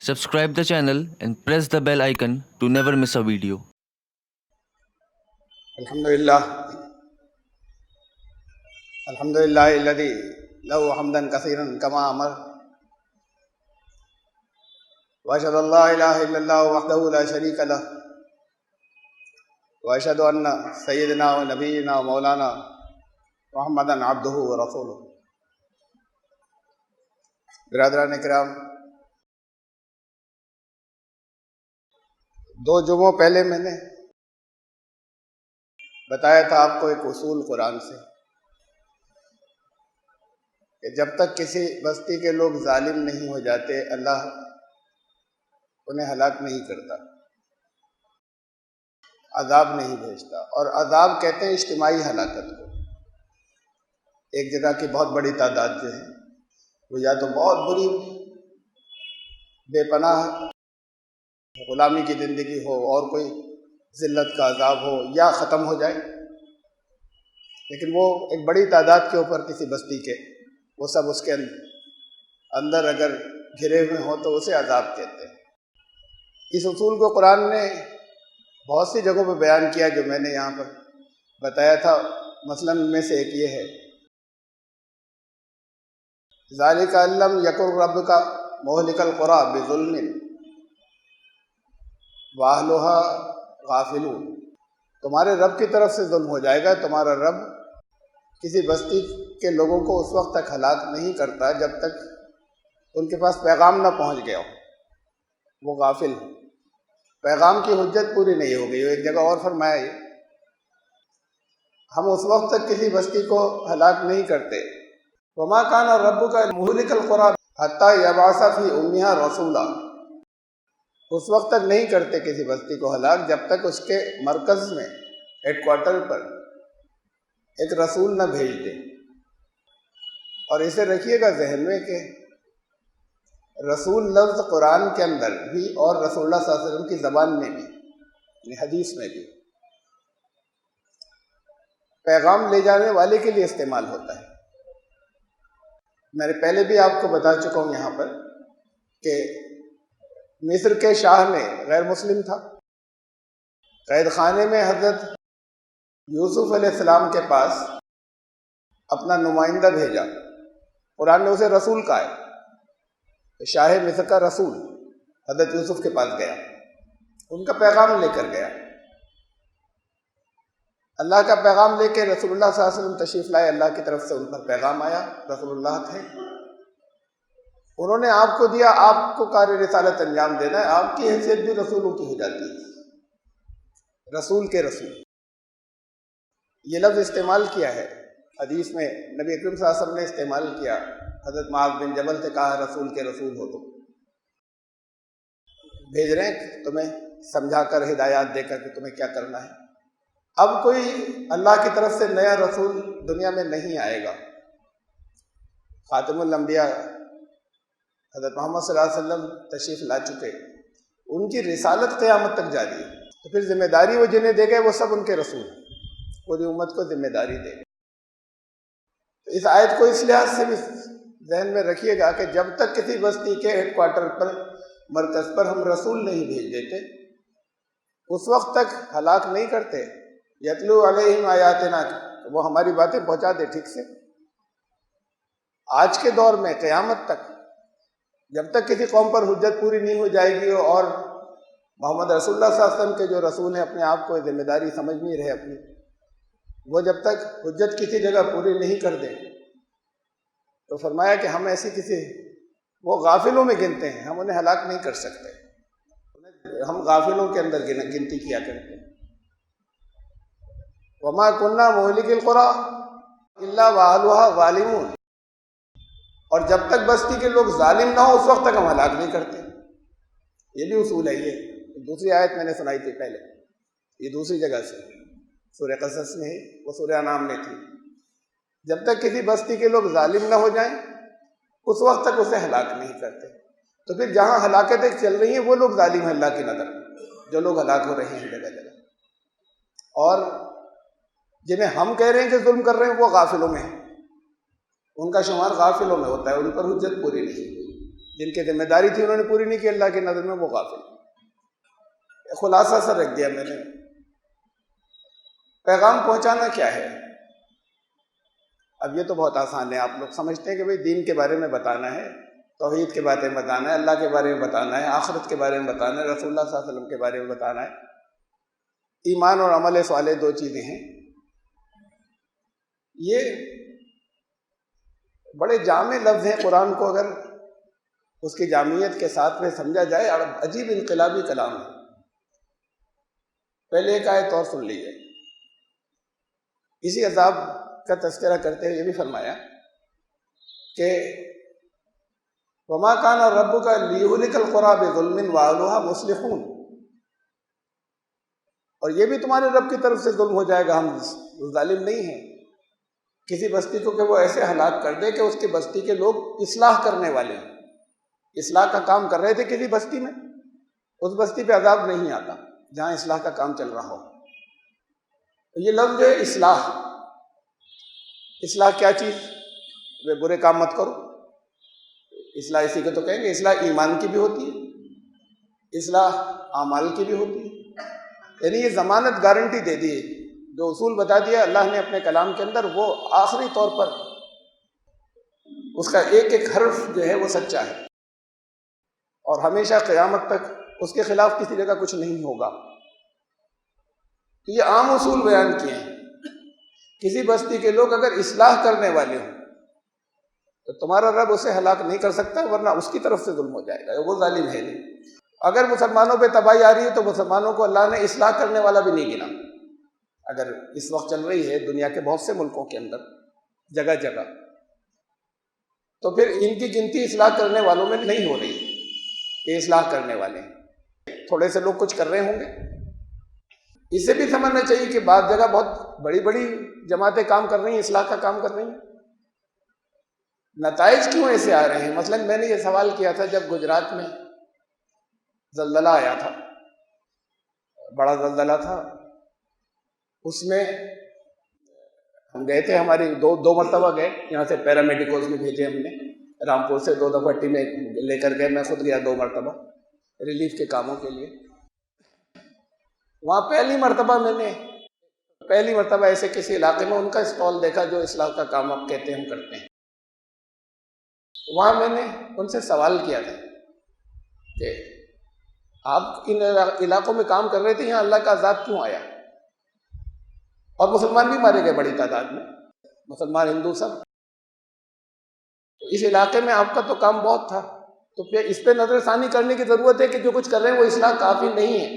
Subscribe the channel and press the bell icon to never miss a video. الحمدللہ الحمدللہ الذی له حمدا کثیرا کما امر واشهد ان لا الہ الا اللہ وحدہ لا شریک له واشهد ان سیدنا و نبینا و مولانا محمدا عبدہ و رسولہ۔ برادران کرام، 2 جمعوں پہلے میں نے بتایا تھا آپ کو ایک اصول قرآن سے کہ جب تک کسی بستی کے لوگ ظالم نہیں ہو جاتے اللہ انہیں ہلاک نہیں کرتا، عذاب نہیں بھیجتا۔ اور عذاب کہتے ہیں اجتماعی ہلاکت کو۔ ایک جگہ کی بہت بڑی تعداد جو ہے وہ یا تو بہت بری بے پناہ غلامی کی زندگی ہو اور کوئی ذلت کا عذاب ہو یا ختم ہو جائے، لیکن وہ ایک بڑی تعداد کے اوپر کسی بستی کے وہ سب اس کے اندر اگر گھرے ہوئے ہوں تو اسے عذاب کہتے ہیں۔ اس اصول کو قرآن نے بہت سی جگہوں پہ بیان کیا جو میں نے یہاں پر بتایا تھا۔ مثلاً ان میں سے ایک یہ ہے، ذالک ان لم یکن ربک مہلک القری بظلم واہلھا غافلون۔ تمہارے رب کی طرف سے ظلم ہو جائے گا، تمہارا رب کسی بستی کے لوگوں کو اس وقت تک ہلاک نہیں کرتا جب تک ان کے پاس پیغام نہ پہنچ گیا ہو، وہ غافل ہو، پیغام کی حجت پوری نہیں ہو گئی ہو۔ ایک جگہ اور فرمایا ہم اس وقت تک کسی بستی کو ہلاک نہیں کرتے، وما کان ربک مہلک القری حتی یبعث فی امہا رسولا، اس وقت تک نہیں کرتے کسی بستی کو ہلاک جب تک اس کے مرکز میں ہیڈ کوارٹر پر ایک رسول نہ بھیج دے۔ اور اسے رکھیے گا ذہن میں کہ رسول لفظ قرآن کے اندر بھی اور رسول اللہ صلی اللہ علیہ وسلم کی زبان میں بھی، یعنی حدیث میں بھی، پیغام لے جانے والے کے لیے استعمال ہوتا ہے۔ میں نے پہلے بھی آپ کو بتا چکا ہوں یہاں پر کہ مصر کے شاہ نے غیر مسلم تھا، قید خانے میں حضرت یوسف علیہ السلام کے پاس اپنا نمائندہ بھیجا۔ قرآن نے اسے رسول کہا ہے، شاہ مصر کا رسول حضرت یوسف کے پاس گیا، ان کا پیغام لے کر گیا۔ اللہ کا پیغام لے کے رسول اللہ صلی اللہ علیہ وسلم تشریف لائے، اللہ کی طرف سے ان پر پیغام آیا، رسول اللہ تھے، انہوں نے آپ کو دیا، آپ کو کار رسالت انجام دینا ہے، آپ کی حیثیت بھی رسولوں کی ہو جاتی ہے، رسول کے رسول۔ یہ لفظ استعمال کیا ہے حدیث میں، نبی اکرم صلی اللہ علیہ وسلم نے استعمال کیا، حضرت معاذ بن جبل سے کہا رسول کے رسول ہو تو بھیج رہے ہیں تمہیں سمجھا کر ہدایات دے کر کہ تمہیں کیا کرنا ہے۔ اب کوئی اللہ کی طرف سے نیا رسول دنیا میں نہیں آئے گا، خاتم الانبیاء حضرت محمد صلی اللہ علیہ وسلم تشریف لا چکے، ان کی رسالت قیامت تک جاری ہے، تو پھر ذمہ داری وہ جنہیں دے گئے وہ سب ان کے رسول ہیں، پوری امت کو ذمہ داری دے گئے۔ اس آیت کو اس لحاظ سے بھی ذہن میں رکھیے گا کہ جب تک کسی بستی کے ہیڈ کوارٹر پر مرکز پر ہم رسول نہیں بھیج دیتے اس وقت تک ہلاک نہیں کرتے۔ یتلو علیہم آیاتنا، وہ ہماری باتیں پہنچا دے ٹھیک سے۔ آج کے دور میں قیامت تک جب تک کسی قوم پر حجت پوری نہیں ہو جائے گی اور محمد رسول اللہ صلی اللہ علیہ وسلم کے جو رسول ہیں اپنے آپ کو ذمہ داری سمجھ نہیں رہے اپنی، وہ جب تک حجت کسی جگہ پوری نہیں کر دیں تو فرمایا کہ ہم ایسی کسی وہ غافلوں میں گنتے ہیں، ہم انہیں ہلاک نہیں کر سکتے، ہم غافلوں کے اندر گنتی کیا کرتے ہیں۔ وما کننا مہلک القری الا واہلھا ظالمون، اور جب تک بستی کے لوگ ظالم نہ ہو اس وقت تک ہم ہلاک نہیں کرتے۔ یہ بھی اصول ہے، یہ دوسری آیت میں نے سنائی تھی پہلے، یہ دوسری جگہ سے سورہ قصص میں ہی، وہ سورہ انعام میں تھی۔ جب تک کسی بستی کے لوگ ظالم نہ ہو جائیں اس وقت تک اسے ہلاک نہیں کرتے۔ تو پھر جہاں ہلاکتیں چل رہی ہیں وہ لوگ ظالم ہیں اللہ کی نظر میں، جو لوگ ہلاک ہو رہے ہیں جگہ جگہ، اور جنہیں ہم کہہ رہے ہیں کہ ظلم کر رہے ہیں وہ غافلوں میں ہیں، ان کا شمار غافلوں میں ہوتا ہے، ان پر حجت پوری نہیں ہوئی۔ جن کی ذمہ داری تھی انہوں نے پوری نہیں کی، اللہ کی نظر میں وہ غافل۔ خلاصہ سا رکھ دیا میں نے۔ پیغام پہنچانا کیا ہے؟ اب یہ تو بہت آسان ہے، آپ لوگ سمجھتے ہیں کہ بھئی دین کے بارے میں بتانا ہے، توحید کے بارے میں بتانا ہے، اللہ کے بارے میں بتانا ہے، آخرت کے بارے میں بتانا ہے، رسول اللہ صلی اللہ علیہ وسلم کے بارے میں بتانا ہے۔ ایمان اور عمل صالح دو چیزیں ہیں، یہ بڑے جامع لفظ ہیں۔ قرآن کو اگر اس کی جامعیت کے ساتھ میں سمجھا جائے، اور عجیب انقلابی کلام ہے۔ پہلے ایک آیت اور سن لیجیے۔ اسی عذاب کا تذکرہ کرتے ہوئے یہ بھی فرمایا کہ وَمَا كَانَ رَبُّكَ لِيُهْلِكَ الْقُرَىٰ بِظُلْمٍ وَأَهْلُهَا مُصْلِحُونَ، اور یہ بھی تمہارے رب کی طرف سے ظلم ہو جائے گا، ہم ظالم نہیں ہیں، کسی بستی کو کہ وہ ایسے ہلاک کر دے کہ اس کی بستی کے لوگ اصلاح کرنے والے ہیں، اصلاح کا کام کر رہے تھے کسی بستی میں، اس بستی پہ عذاب نہیں آتا جہاں اصلاح کا کام چل رہا ہو۔ یہ لفظ جو ہے اصلاح، اصلاح کیا چیز؟ وہ برے کام مت کرو، اصلاح اسی کو تو کہیں گے۔ اصلاح ایمان کی بھی ہوتی ہے، اصلاح اعمال کی بھی ہوتی ہے، یعنی یہ ضمانت گارنٹی دے دی ہے، جو اصول بتا دیا اللہ نے اپنے کلام کے اندر، وہ آخری طور پر اس کا ایک ایک حرف جو ہے وہ سچا ہے، اور ہمیشہ قیامت تک اس کے خلاف کسی جگہ کچھ نہیں ہوگا۔ تو یہ عام اصول بیان کیے ہیں۔ کسی بستی کے لوگ اگر اصلاح کرنے والے ہوں تو تمہارا رب اسے ہلاک نہیں کر سکتا، ورنہ اس کی طرف سے ظلم ہو جائے گا، وہ ظالم ہے نہیں۔ اگر مسلمانوں پہ تباہی آ رہی ہے تو مسلمانوں کو اللہ نے اصلاح کرنے والا بھی نہیں گنا۔ اگر اس وقت چل رہی ہے دنیا کے بہت سے ملکوں کے اندر جگہ جگہ، تو پھر ان کی گنتی اصلاح کرنے والوں میں نہیں ہو رہی، یہ اصلاح کرنے والے ہیں، تھوڑے سے لوگ کچھ کر رہے ہوں گے۔ اسے بھی سمجھنا چاہیے کہ بعض جگہ بہت بڑی بڑی جماعتیں کام کر رہی ہیں، اصلاح کا کام کر رہی ہیں۔ نتائج کیوں ایسے آ رہے ہیں؟ مثلا میں نے یہ سوال کیا تھا جب گجرات میں زلزلہ آیا تھا، بڑا زلزلہ تھا، اس میں ہم گئے تھے، ہماری دو مرتبہ گئے، یہاں سے پیرامیڈیکلز میں بھیجے ہم نے، رامپور سے 2 دفعہ ٹیمیں لے کر گئے، میں خود گیا 2 مرتبہ ریلیف کے کاموں کے لیے۔ وہاں پہلی مرتبہ ایسے کسی علاقے میں ان کا اسٹال دیکھا جو اصلاح کا کام آپ کہتے ہیں ہم کرتے ہیں۔ وہاں میں نے ان سے سوال کیا تھا کہ آپ ان علاقوں میں کام کر رہے تھے، یہاں اللہ کا عذاب کیوں آیا؟ اور مسلمان بھی مارے گئے بڑی تعداد میں، مسلمان ہندو سب۔ اس علاقے میں آپ کا تو کام بہت تھا، تو پھر اس پہ نظر ثانی کرنے کی ضرورت ہے کہ جو کچھ کر رہے ہیں وہ اصلاح کافی نہیں ہے۔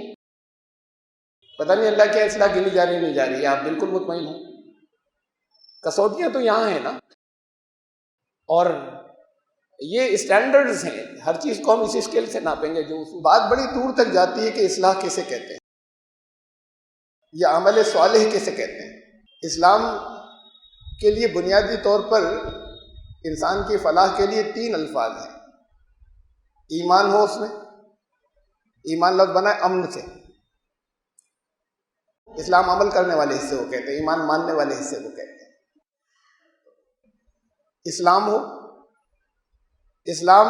پتہ نہیں اللہ کیا اصلاح گنی جا رہی نہیں جا رہی ہے، آپ بالکل مطمئن ہوں؟ کسوٹیاں تو یہاں ہیں نا، اور یہ اسٹینڈرڈز ہیں، ہر چیز کو ہم اسی اسکیل سے ناپیں گے۔ جو بات بڑی دور تک جاتی ہے کہ اصلاح کیسے کہتے ہیں یا عمل صالح کیسے کہتے ہیں۔ اسلام کے لیے بنیادی طور پر انسان کی فلاح کے لیے 3 الفاظ ہیں۔ ایمان ہو، اس میں ایمان لفظ بنا ہے امن سے، اسلام عمل کرنے والے حصے کو کہتے ہیں، ایمان ماننے والے حصے کو کہتے ہیں۔ اسلام ہو، اسلام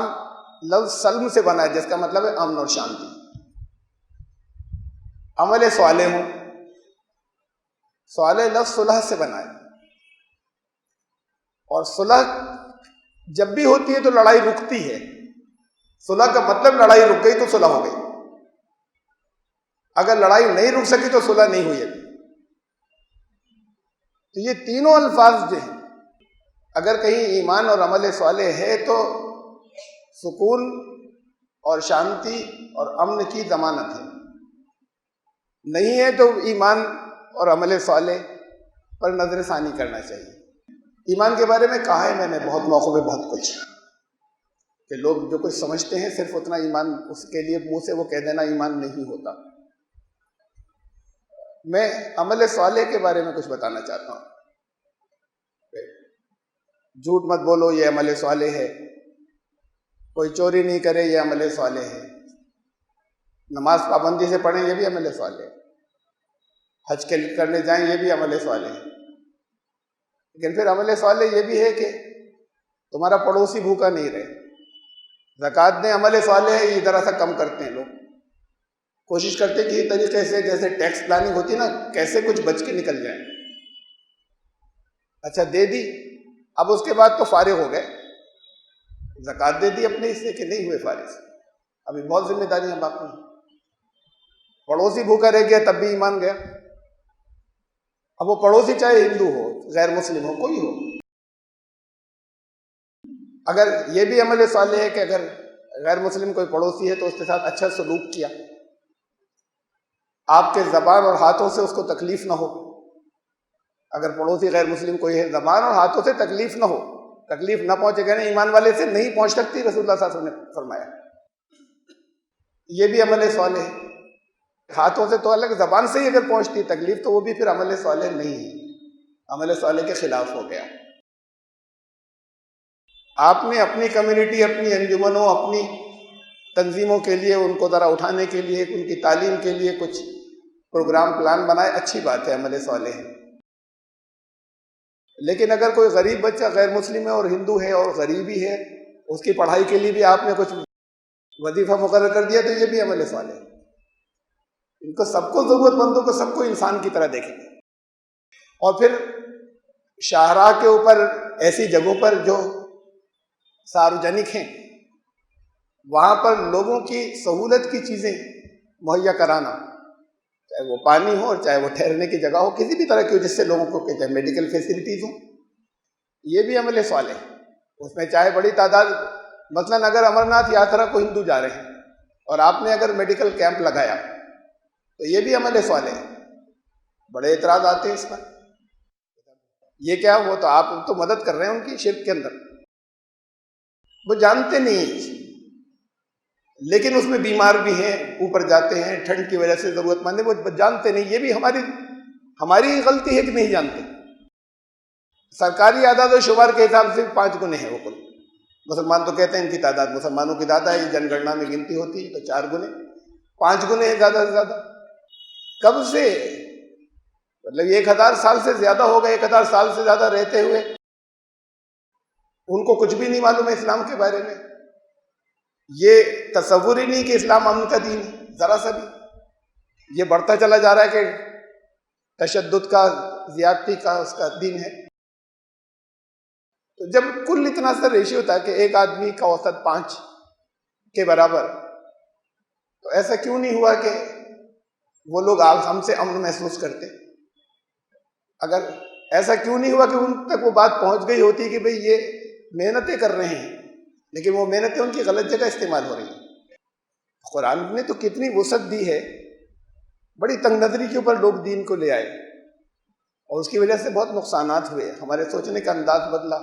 لفظ سلم سے بنا ہے جس کا مطلب ہے امن اور شانتی۔ عمل صالح ہو، صالح لفظ صلح سے بنا ہے، اور صلح جب بھی ہوتی ہے تو لڑائی رکتی ہے۔ صلح کا مطلب لڑائی رک گئی تو صلح ہو گئی، اگر لڑائی نہیں رک سکی تو صلح نہیں ہوئی ابھی۔ تو یہ تینوں الفاظ جو ہیں، اگر کہیں ایمان اور عمل صالح ہے تو سکون اور شانتی اور امن کی ضمانت ہے، نہیں ہے تو ایمان اور عمل صالح پر نظر ثانی کرنا چاہیے۔ ایمان کے بارے میں کہا ہے میں نے بہت موقعوں پہ بہت کچھ، کہ لوگ جو کچھ سمجھتے ہیں صرف اتنا ایمان، اس کے لیے منہ سے وہ کہہ دینا ایمان نہیں ہوتا۔ میں عمل صالح کے بارے میں کچھ بتانا چاہتا ہوں۔ جھوٹ مت بولو، یہ عمل صالح ہے۔ کوئی چوری نہیں کرے، یہ عمل صالح ہے۔ نماز پابندی سے پڑھیں، یہ بھی عمل صالح ہے۔ حج کرنے جائیں، یہ بھی عمل صالح ہے۔ لیکن پھر عمل صالح یہ بھی ہے کہ تمہارا پڑوسی بھوکا نہیں رہے، زکوٰۃ دیں عمل صالح ہے، یہ ذرا سا کم کرتے ہیں لوگ، کوشش کرتے ہیں کہ اس طریقے سے جیسے ٹیکس پلاننگ ہوتی ہے نا، کیسے کچھ بچ کے نکل جائیں۔ اچھا دے دی، اب اس کے بعد تو فارغ ہو گئے، زکوٰۃ دے دی اپنے حصے کے، نہیں ہوئے فارغ، ابھی بہت ذمہ داریاں باقی ہیں۔ پڑوسی بھوکا رہ گیا تب بھی ایمان گیا، اب وہ پڑوسی چاہے ہندو ہو، غیر مسلم ہو، کوئی ہو، اگر یہ بھی عمل صالح ہے کہ اگر غیر مسلم کوئی پڑوسی ہے تو اس کے ساتھ اچھا سلوک کیا، آپ کے زبان اور ہاتھوں سے اس کو تکلیف نہ ہو۔ اگر پڑوسی غیر مسلم کوئی ہے، زبان اور ہاتھوں سے تکلیف نہ ہو، تکلیف نہ پہنچے، کہنے ایمان والے سے نہیں پہنچ سکتی، رسول اللہ صلی اللہ علیہ وسلم نے فرمایا، یہ بھی عمل صالح ہے۔ ہاتھوں سے تو الگ، زبان سے ہی اگر پہنچتی تکلیف تو وہ بھی پھر عمل صالح نہیں ہے، عمل صالح کے خلاف ہو گیا۔ آپ نے اپنی کمیونٹی، اپنی انجمنوں، اپنی تنظیموں کے لیے، ان کو ذرا اٹھانے کے لیے، ان کی تعلیم کے لیے کچھ پروگرام پلان بنائے، اچھی بات ہے، عمل صالح ہے۔ لیکن اگر کوئی غریب بچہ غیر مسلم ہے اور ہندو ہے اور غریبی ہے، اس کی پڑھائی کے لیے بھی آپ نے کچھ وظیفہ مقرر کر دیا، تو یہ بھی عمل صالح ہے۔ ان کو سب کو، ضرورت مندوں کو سب کو انسان کی طرح دیکھیں گے۔ اور پھر شاہراہ کے اوپر، ایسی جگہوں پر جو سارجنک ہیں، وہاں پر لوگوں کی سہولت کی چیزیں مہیا کرانا، چاہے وہ پانی ہو اور چاہے وہ ٹھہرنے کی جگہ ہو، کسی بھی طرح کی ہو، جس سے لوگوں کو چاہے میڈیکل فیسلٹیز ہوں، یہ بھی عمل صالح ہے۔ اس میں چاہے بڑی تعداد، مثلاً اگر امرناتھ یاترا کو ہندو جا رہے ہیں اور آپ نے اگر میڈیکل کیمپ لگایا تو یہ بھی عمل صالح ہے۔ بڑے اعتراض آتے ہیں اس پر، یہ کیا، وہ تو آپ تو مدد کر رہے ہیں ان کی شرک کے اندر، وہ جانتے نہیں، لیکن اس میں بیمار بھی ہیں، اوپر جاتے ہیں، ٹھنڈ کی وجہ سے ضرورت مند ہے، وہ جانتے نہیں، یہ بھی ہماری غلطی ہے کہ نہیں جانتے۔ سرکاری اعداد و شمار کے حساب سے 5 گنے ہیں وہ کل، مسلمان تو کہتے ہیں ان کی تعداد مسلمانوں کی زیادہ ہے، جن گننا میں گنتی ہوتی ہے تو 4 گنے، 5 گنے ہیں زیادہ سے زیادہ۔ کب سے؟ مطلب 1000 سال سے زیادہ ہو گئے، 1000 سال سے زیادہ رہتے ہوئے ان کو کچھ بھی نہیں معلوم ہے اسلام کے بارے میں، یہ تصور ہی نہیں کہ اسلام امن کا دین ہے، ذرا سا بھی۔ یہ بڑھتا چلا جا رہا ہے کہ تشدد کا، زیادتی کا اس کا دین ہے۔ تو جب کل اتنا سا ریشیو تھا کہ ایک آدمی کا اوسط 5 کے برابر، تو ایسا کیوں نہیں ہوا کہ وہ لوگ ہم سے امن محسوس کرتے؟ اگر ایسا کیوں نہیں ہوا کہ ان تک وہ بات پہنچ گئی ہوتی کہ بھئی یہ محنتیں کر رہے ہیں، لیکن وہ محنتیں ان کی غلط جگہ استعمال ہو رہی ہیں۔ قرآن نے تو کتنی وسعت دی ہے، بڑی تنگ نظری کے اوپر لوگ دین کو لے آئے اور اس کی وجہ سے بہت نقصانات ہوئے، ہمارے سوچنے کا انداز بدلا۔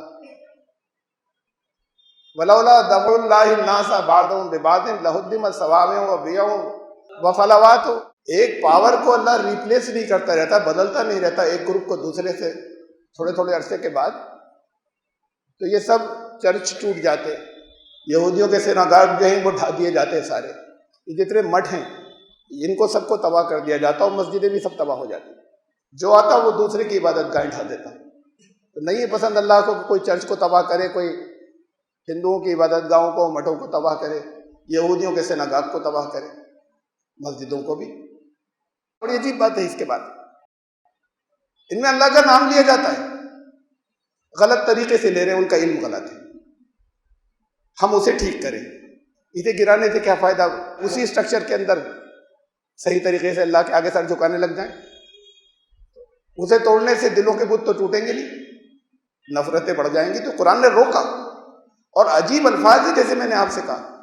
وَلَوْلَا دَفْعُ اللَّهِ النَّاسَ بَعْضَهُم بِبَعْضٍ لَهُدِّمَتْ صَوَامِعُ وَبِيَعٌ وَصَلَوَاتٌ۔ ایک پاور کو اللہ ریپلیس نہیں کرتا رہتا، بدلتا نہیں رہتا ایک گروپ کو دوسرے سے تھوڑے تھوڑے عرصے کے بعد، تو یہ سب چرچ ٹوٹ جاتے، یہودیوں کے سیناگاگ جو ہیں وہ ڈھا دیے جاتے سارے، یہ جتنے مٹھ ہیں ان کو سب کو تباہ کر دیا جاتا، اور مسجدیں بھی سب تباہ ہو جاتی، جو آتا وہ دوسرے کی عبادت گاہیں ڈھا دیتا۔ تو نہیں ہے پسند اللہ کو کہ کوئی چرچ کو تباہ کرے، کوئی ہندوؤں کی عبادت گاہوں کو، مٹھوں کو تباہ کرے، یہودیوں کے سیناگاگ کو تباہ کرے، مسجدوں کو بھی۔ بڑی عجیب بات ہے اس کے بعد، ان میں اللہ کا نام لیا جاتا ہے، غلط طریقے سے لے رہے ہیں، ان کا علم غلط ہے، ہم اسے ٹھیک کریں، اسے گرانے سے کیا فائدہ؟ اسی اسٹرکچر کے اندر صحیح طریقے سے اللہ کے آگے سر جھکانے لگ جائیں، اسے توڑنے سے دلوں کے بت تو ٹوٹیں گے نہیں، نفرتیں بڑھ جائیں گی۔ تو قرآن نے روکا، اور عجیب الفاظ ہے، جیسے میں نے آپ سے کہا،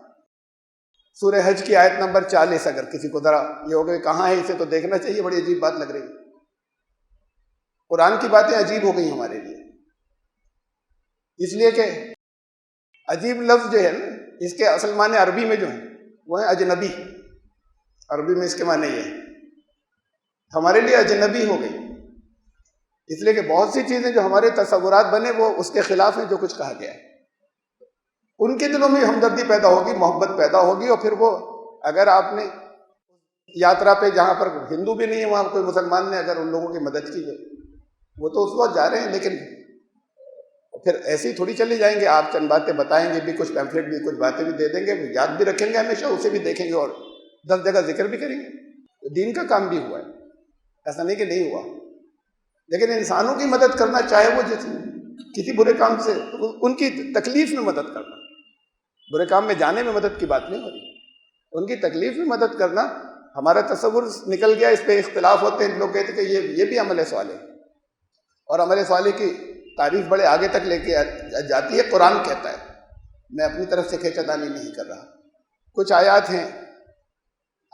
سورہ حج کی آیت نمبر 40، اگر کسی کو ذرا یہ ہوگا کہاں ہے، اسے تو دیکھنا چاہیے، بڑی عجیب بات لگ رہی ہے، قرآن کی باتیں عجیب ہو گئی ہمارے لیے، اس لیے کہ عجیب لفظ جو ہے نا، اس کے اصل معنی عربی میں جو ہیں وہ ہیں اجنبی، عربی میں اس کے معنی یہ ہے، ہمارے لیے اجنبی ہو گئی، اس لیے کہ بہت سی چیزیں جو ہمارے تصورات بنے وہ اس کے خلاف ہیں جو کچھ کہا گیا ہے۔ ان کے دلوں میں ہمدردی پیدا ہوگی، محبت پیدا ہوگی، اور پھر وہ، اگر آپ نے یاترا پہ جہاں پر ہندو بھی نہیں ہے وہاں کوئی مسلمان نے اگر ان لوگوں کی مدد کی ہے، وہ تو اس وقت جا رہے ہیں، لیکن پھر ایسے ہی تھوڑی چلے جائیں گے. آپ چند باتیں بتائیں گے بھی, کچھ پیمفلیٹ بھی, کچھ باتیں بھی دے دیں گے, یاد بھی رکھیں گے ہمیشہ, اسے بھی دیکھیں گے اور 10 جگہ ذکر بھی کریں گے. دین کا کام بھی ہوا ہے, ایسا نہیں کہ نہیں ہوا. لیکن انسانوں کی مدد کرنا, چاہے وہ کسی برے کام سے, ان کی تکلیف میں مدد کرنا, برے کام میں جانے میں مدد کی بات نہیں ہو رہی, ان کی تکلیف میں مدد کرنا. ہمارا تصور نکل گیا, اس پہ اختلاف ہوتے ہیں. لوگ کہتے ہیں کہ یہ بھی عمل صالح ہے, اور عمل صالح کی تعریف بڑے آگے تک لے کے جاتی ہے. قرآن کہتا ہے, میں اپنی طرف سے کھینچا تانی نہیں کر رہا. کچھ آیات ہیں,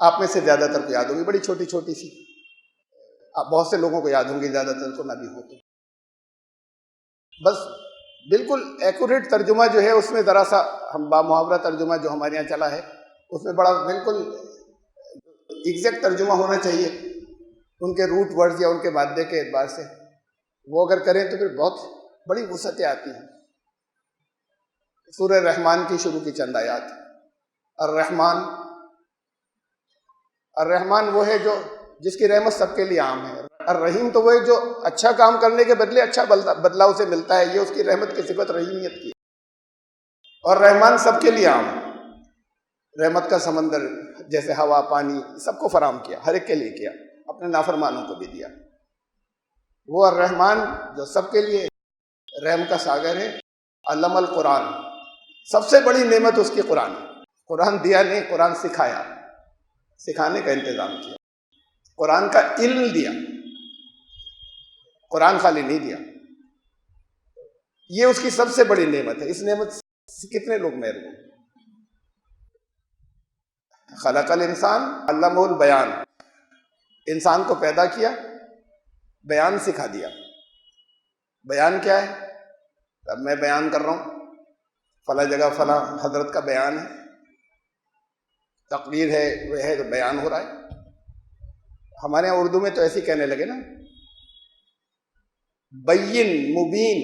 آپ میں سے زیادہ تر کو یاد ہوگی, بڑی چھوٹی چھوٹی سی, بہت سے لوگوں کو یاد ہوں گی, زیادہ تر کو نہ بھی ہو. تو بس بالکل ایکوریٹ ترجمہ جو ہے اس میں ذرا سا ہم بامحاورہ ترجمہ جو ہمارے یہاں چلا ہے, اس میں بڑا بالکل ایگزیکٹ ترجمہ ہونا چاہیے ان کے روٹ ورڈز یا ان کے مادے کے اعتبار سے. وہ اگر کریں تو پھر بہت بڑی وسعتیں آتی ہیں. سورہ رحمان کی شروع کی چند آیات. الرحمن, الرحمن وہ ہے جو جس کی رحمت سب کے لیے عام ہے. الرحیم تو وہ ہے جو اچھا کام کرنے کے بدلے اچھا بدلہ اسے ملتا ہے, یہ اس کی رحمت کی صفت رحیمیت کی. اور رحمان سب کے لیے عام ہے. رحمت کا سمندر جیسے ہوا, پانی, سب کو فراہم کیا, ہر ایک کے لیے کیا, اپنے نافرمانوں کو بھی دیا. وہ الرحمن جو سب کے لیے رحم کا ساگر ہے. علم القرآن, سب سے بڑی نعمت اس کی قرآن. قرآن دیا نہیں, قرآن سکھایا, سکھانے کا انتظام کیا. قرآن کا علم دیا, قرآن خالی نہیں دیا. یہ اس کی سب سے بڑی نعمت ہے. اس نعمت سے کتنے لوگ محروم ہیں. خلق الانسان علمہ البیان, انسان کو پیدا کیا, بیان سکھا دیا. بیان کیا ہے؟ اب میں بیان کر رہا ہوں, فلاں جگہ فلاں حضرت کا بیان ہے, تقریر ہے, وہ ہے, تو بیان ہو رہا ہے. ہمارے یہاں اردو میں تو ایسے ہی کہنے لگے نا, بین, مبین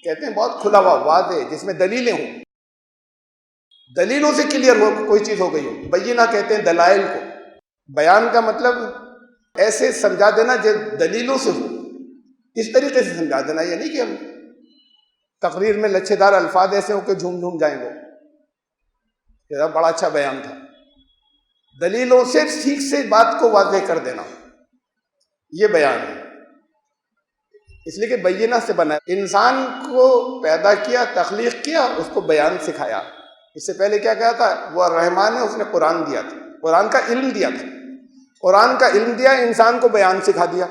کہتے ہیں, بہت کھلا ہوا, واضح, جس میں دلیلیں ہوں, دلیلوں سے کلیئر ہو, کوئی چیز ہو گئی ہو. بینہ کہتے ہیں دلائل کو. بیان کا مطلب ایسے سمجھا دینا جو دلیلوں سے ہو, اس طریقے سے سمجھا دینا. یہ نہیں کہ ہم تقریر میں لچھے دار الفاظ ایسے ہو کہ جھوم جھوم جائیں گے. یہ بڑا اچھا بیان تھا. دلیلوں سے ٹھیک سے بات کو واضح کر دینا, یہ بیان ہے. اس لیے کہ بینہ سے بنا. انسان کو پیدا کیا, تخلیق کیا, اس کو بیان سکھایا. اس سے پہلے کیا کہا تھا؟ وہ رحمان ہے, اس نے قرآن دیا تھا, قرآن کا علم دیا تھا. قرآن کا علم دیا, انسان کو بیان سکھا دیا.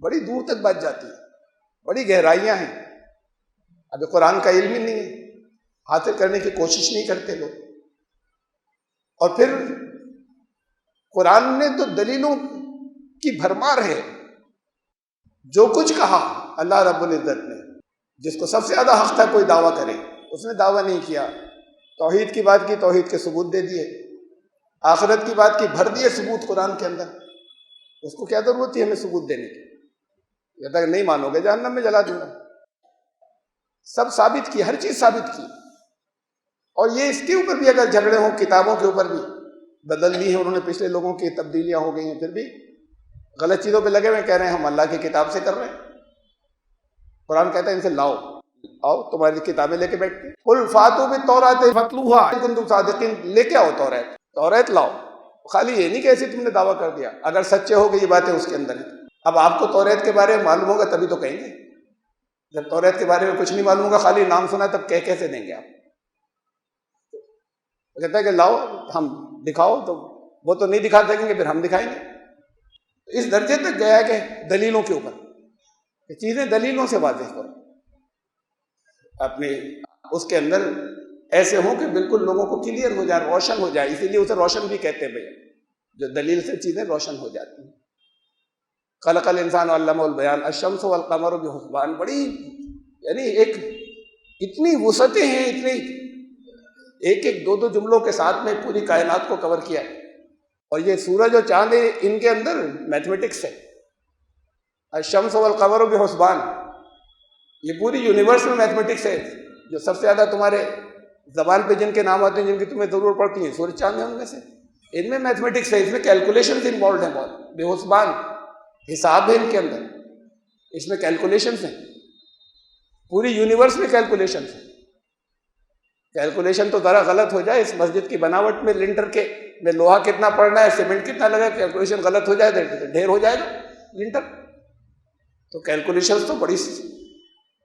بڑی دور تک بات جاتی ہے, بڑی گہرائیاں ہیں. ابھی قرآن کا علم ہی نہیں ہے, حاصل کرنے کی کوشش نہیں کرتے لوگ. اور پھر قرآن نے تو دلیلوں کی بھرمار ہے. جو کچھ کہا اللہ رب العزت نے, جس کو سب سے زیادہ حق تھا کوئی دعویٰ کرے, اس نے دعویٰ نہیں کیا. توحید کی بات کی, توحید کے ثبوت دے دیے. آخرت کی بات کی, بھر دیے ثبوت قرآن کے اندر. اس کو کیا ضرورت تھی ہمیں ثبوت دینے کی؟ کہتا ہے نہیں مانو گے جہنم میں جلا دوں گا. سب ثابت کی, ہر چیز ثابت کی. اور یہ اس کے اوپر بھی اگر جھگڑے ہوں, کتابوں کے اوپر بھی بدل دی ہیں انہوں نے, پچھلے لوگوں کی تبدیلیاں ہو گئی ہیں, پھر بھی غلط چیزوں پہ لگے ہوئے کہہ رہے ہیں ہم اللہ کی کتاب سے کر رہے ہیں. قرآن کہتا ہے ان سے لاؤ, آؤ تمہاری کتابیں لے کے بیٹھتے. قل فاتوا بالتوراۃ فاتلوها ان کنتم صادقین, لے کے آؤ توریت, توریت لاؤ. خالی یہ نہیں کہ ایسے تم نے دعویٰ کر دیا. اگر سچے ہو گئے یہ باتیں اس کے اندر ہیں. اب آپ کو توریت کے بارے میں معلوم ہوگا تبھی تو کہیں گے. جب توریت کے بارے میں کچھ نہیں معلوم ہوگا, خالی نام سنا, تب کیسے دیں گے آپ؟ کہتا ہے کہ لاؤ, ہم دکھاؤ, تو وہ تو نہیں دکھا سکیں گے, پھر ہم دکھائیں گے. اس درجے تک گیا کہ دلیلوں کے اوپر کہ چیزیں دلیلوں سے واضح کرو, اپنے اس کے اندر ایسے ہوں کہ بالکل لوگوں کو کلیئر ہو جائے, روشن ہو جائے. اسی لیے اسے روشن بھی کہتے ہیں بھیا, جو دلیل سے چیزیں روشن ہو جاتی ہیں. خلق الانسان علمہ البیان, الشمس والقمر بحسبان. بڑی یعنی ایک اتنی وسعتیں ہیں, اتنی ایک ایک دو جملوں کے ساتھ میں پوری کائنات کو کور کیا ہے. اور یہ سورج اور چاند ہے, ان کے اندر میتھمیٹکس ہے. الشمس والقمر بحسبان, یہ پوری یونیورس میں میتھمیٹکس ہے. جو سب سے زیادہ تمہارے زبان پہ جن کے نام آتے ہیں, جن کی تمہیں ضرورت پڑتی ہے, سورج چاند ہے ان میں سے. ان میں میتھمیٹکس ہے, اس میں کیلکولیشنز انوالوڈ ہیں بہت. بحسبان حساب ہے ان کے اندر, اس میں کیلکولیشنز ہیں. پوری یونیورس میں کیلکولیشن ہے. کیلکولیشن تو ذرا غلط ہو جائے، اس مسجد کی بناوٹ میں لنٹر کے میں لوہا کتنا پڑنا ہے، سیمنٹ کتنا لگا، کیلکولیشن غلط ہو جائے تو ڈھیر ہو جائے گا لنٹر. تو کیلکولیشن تو بڑی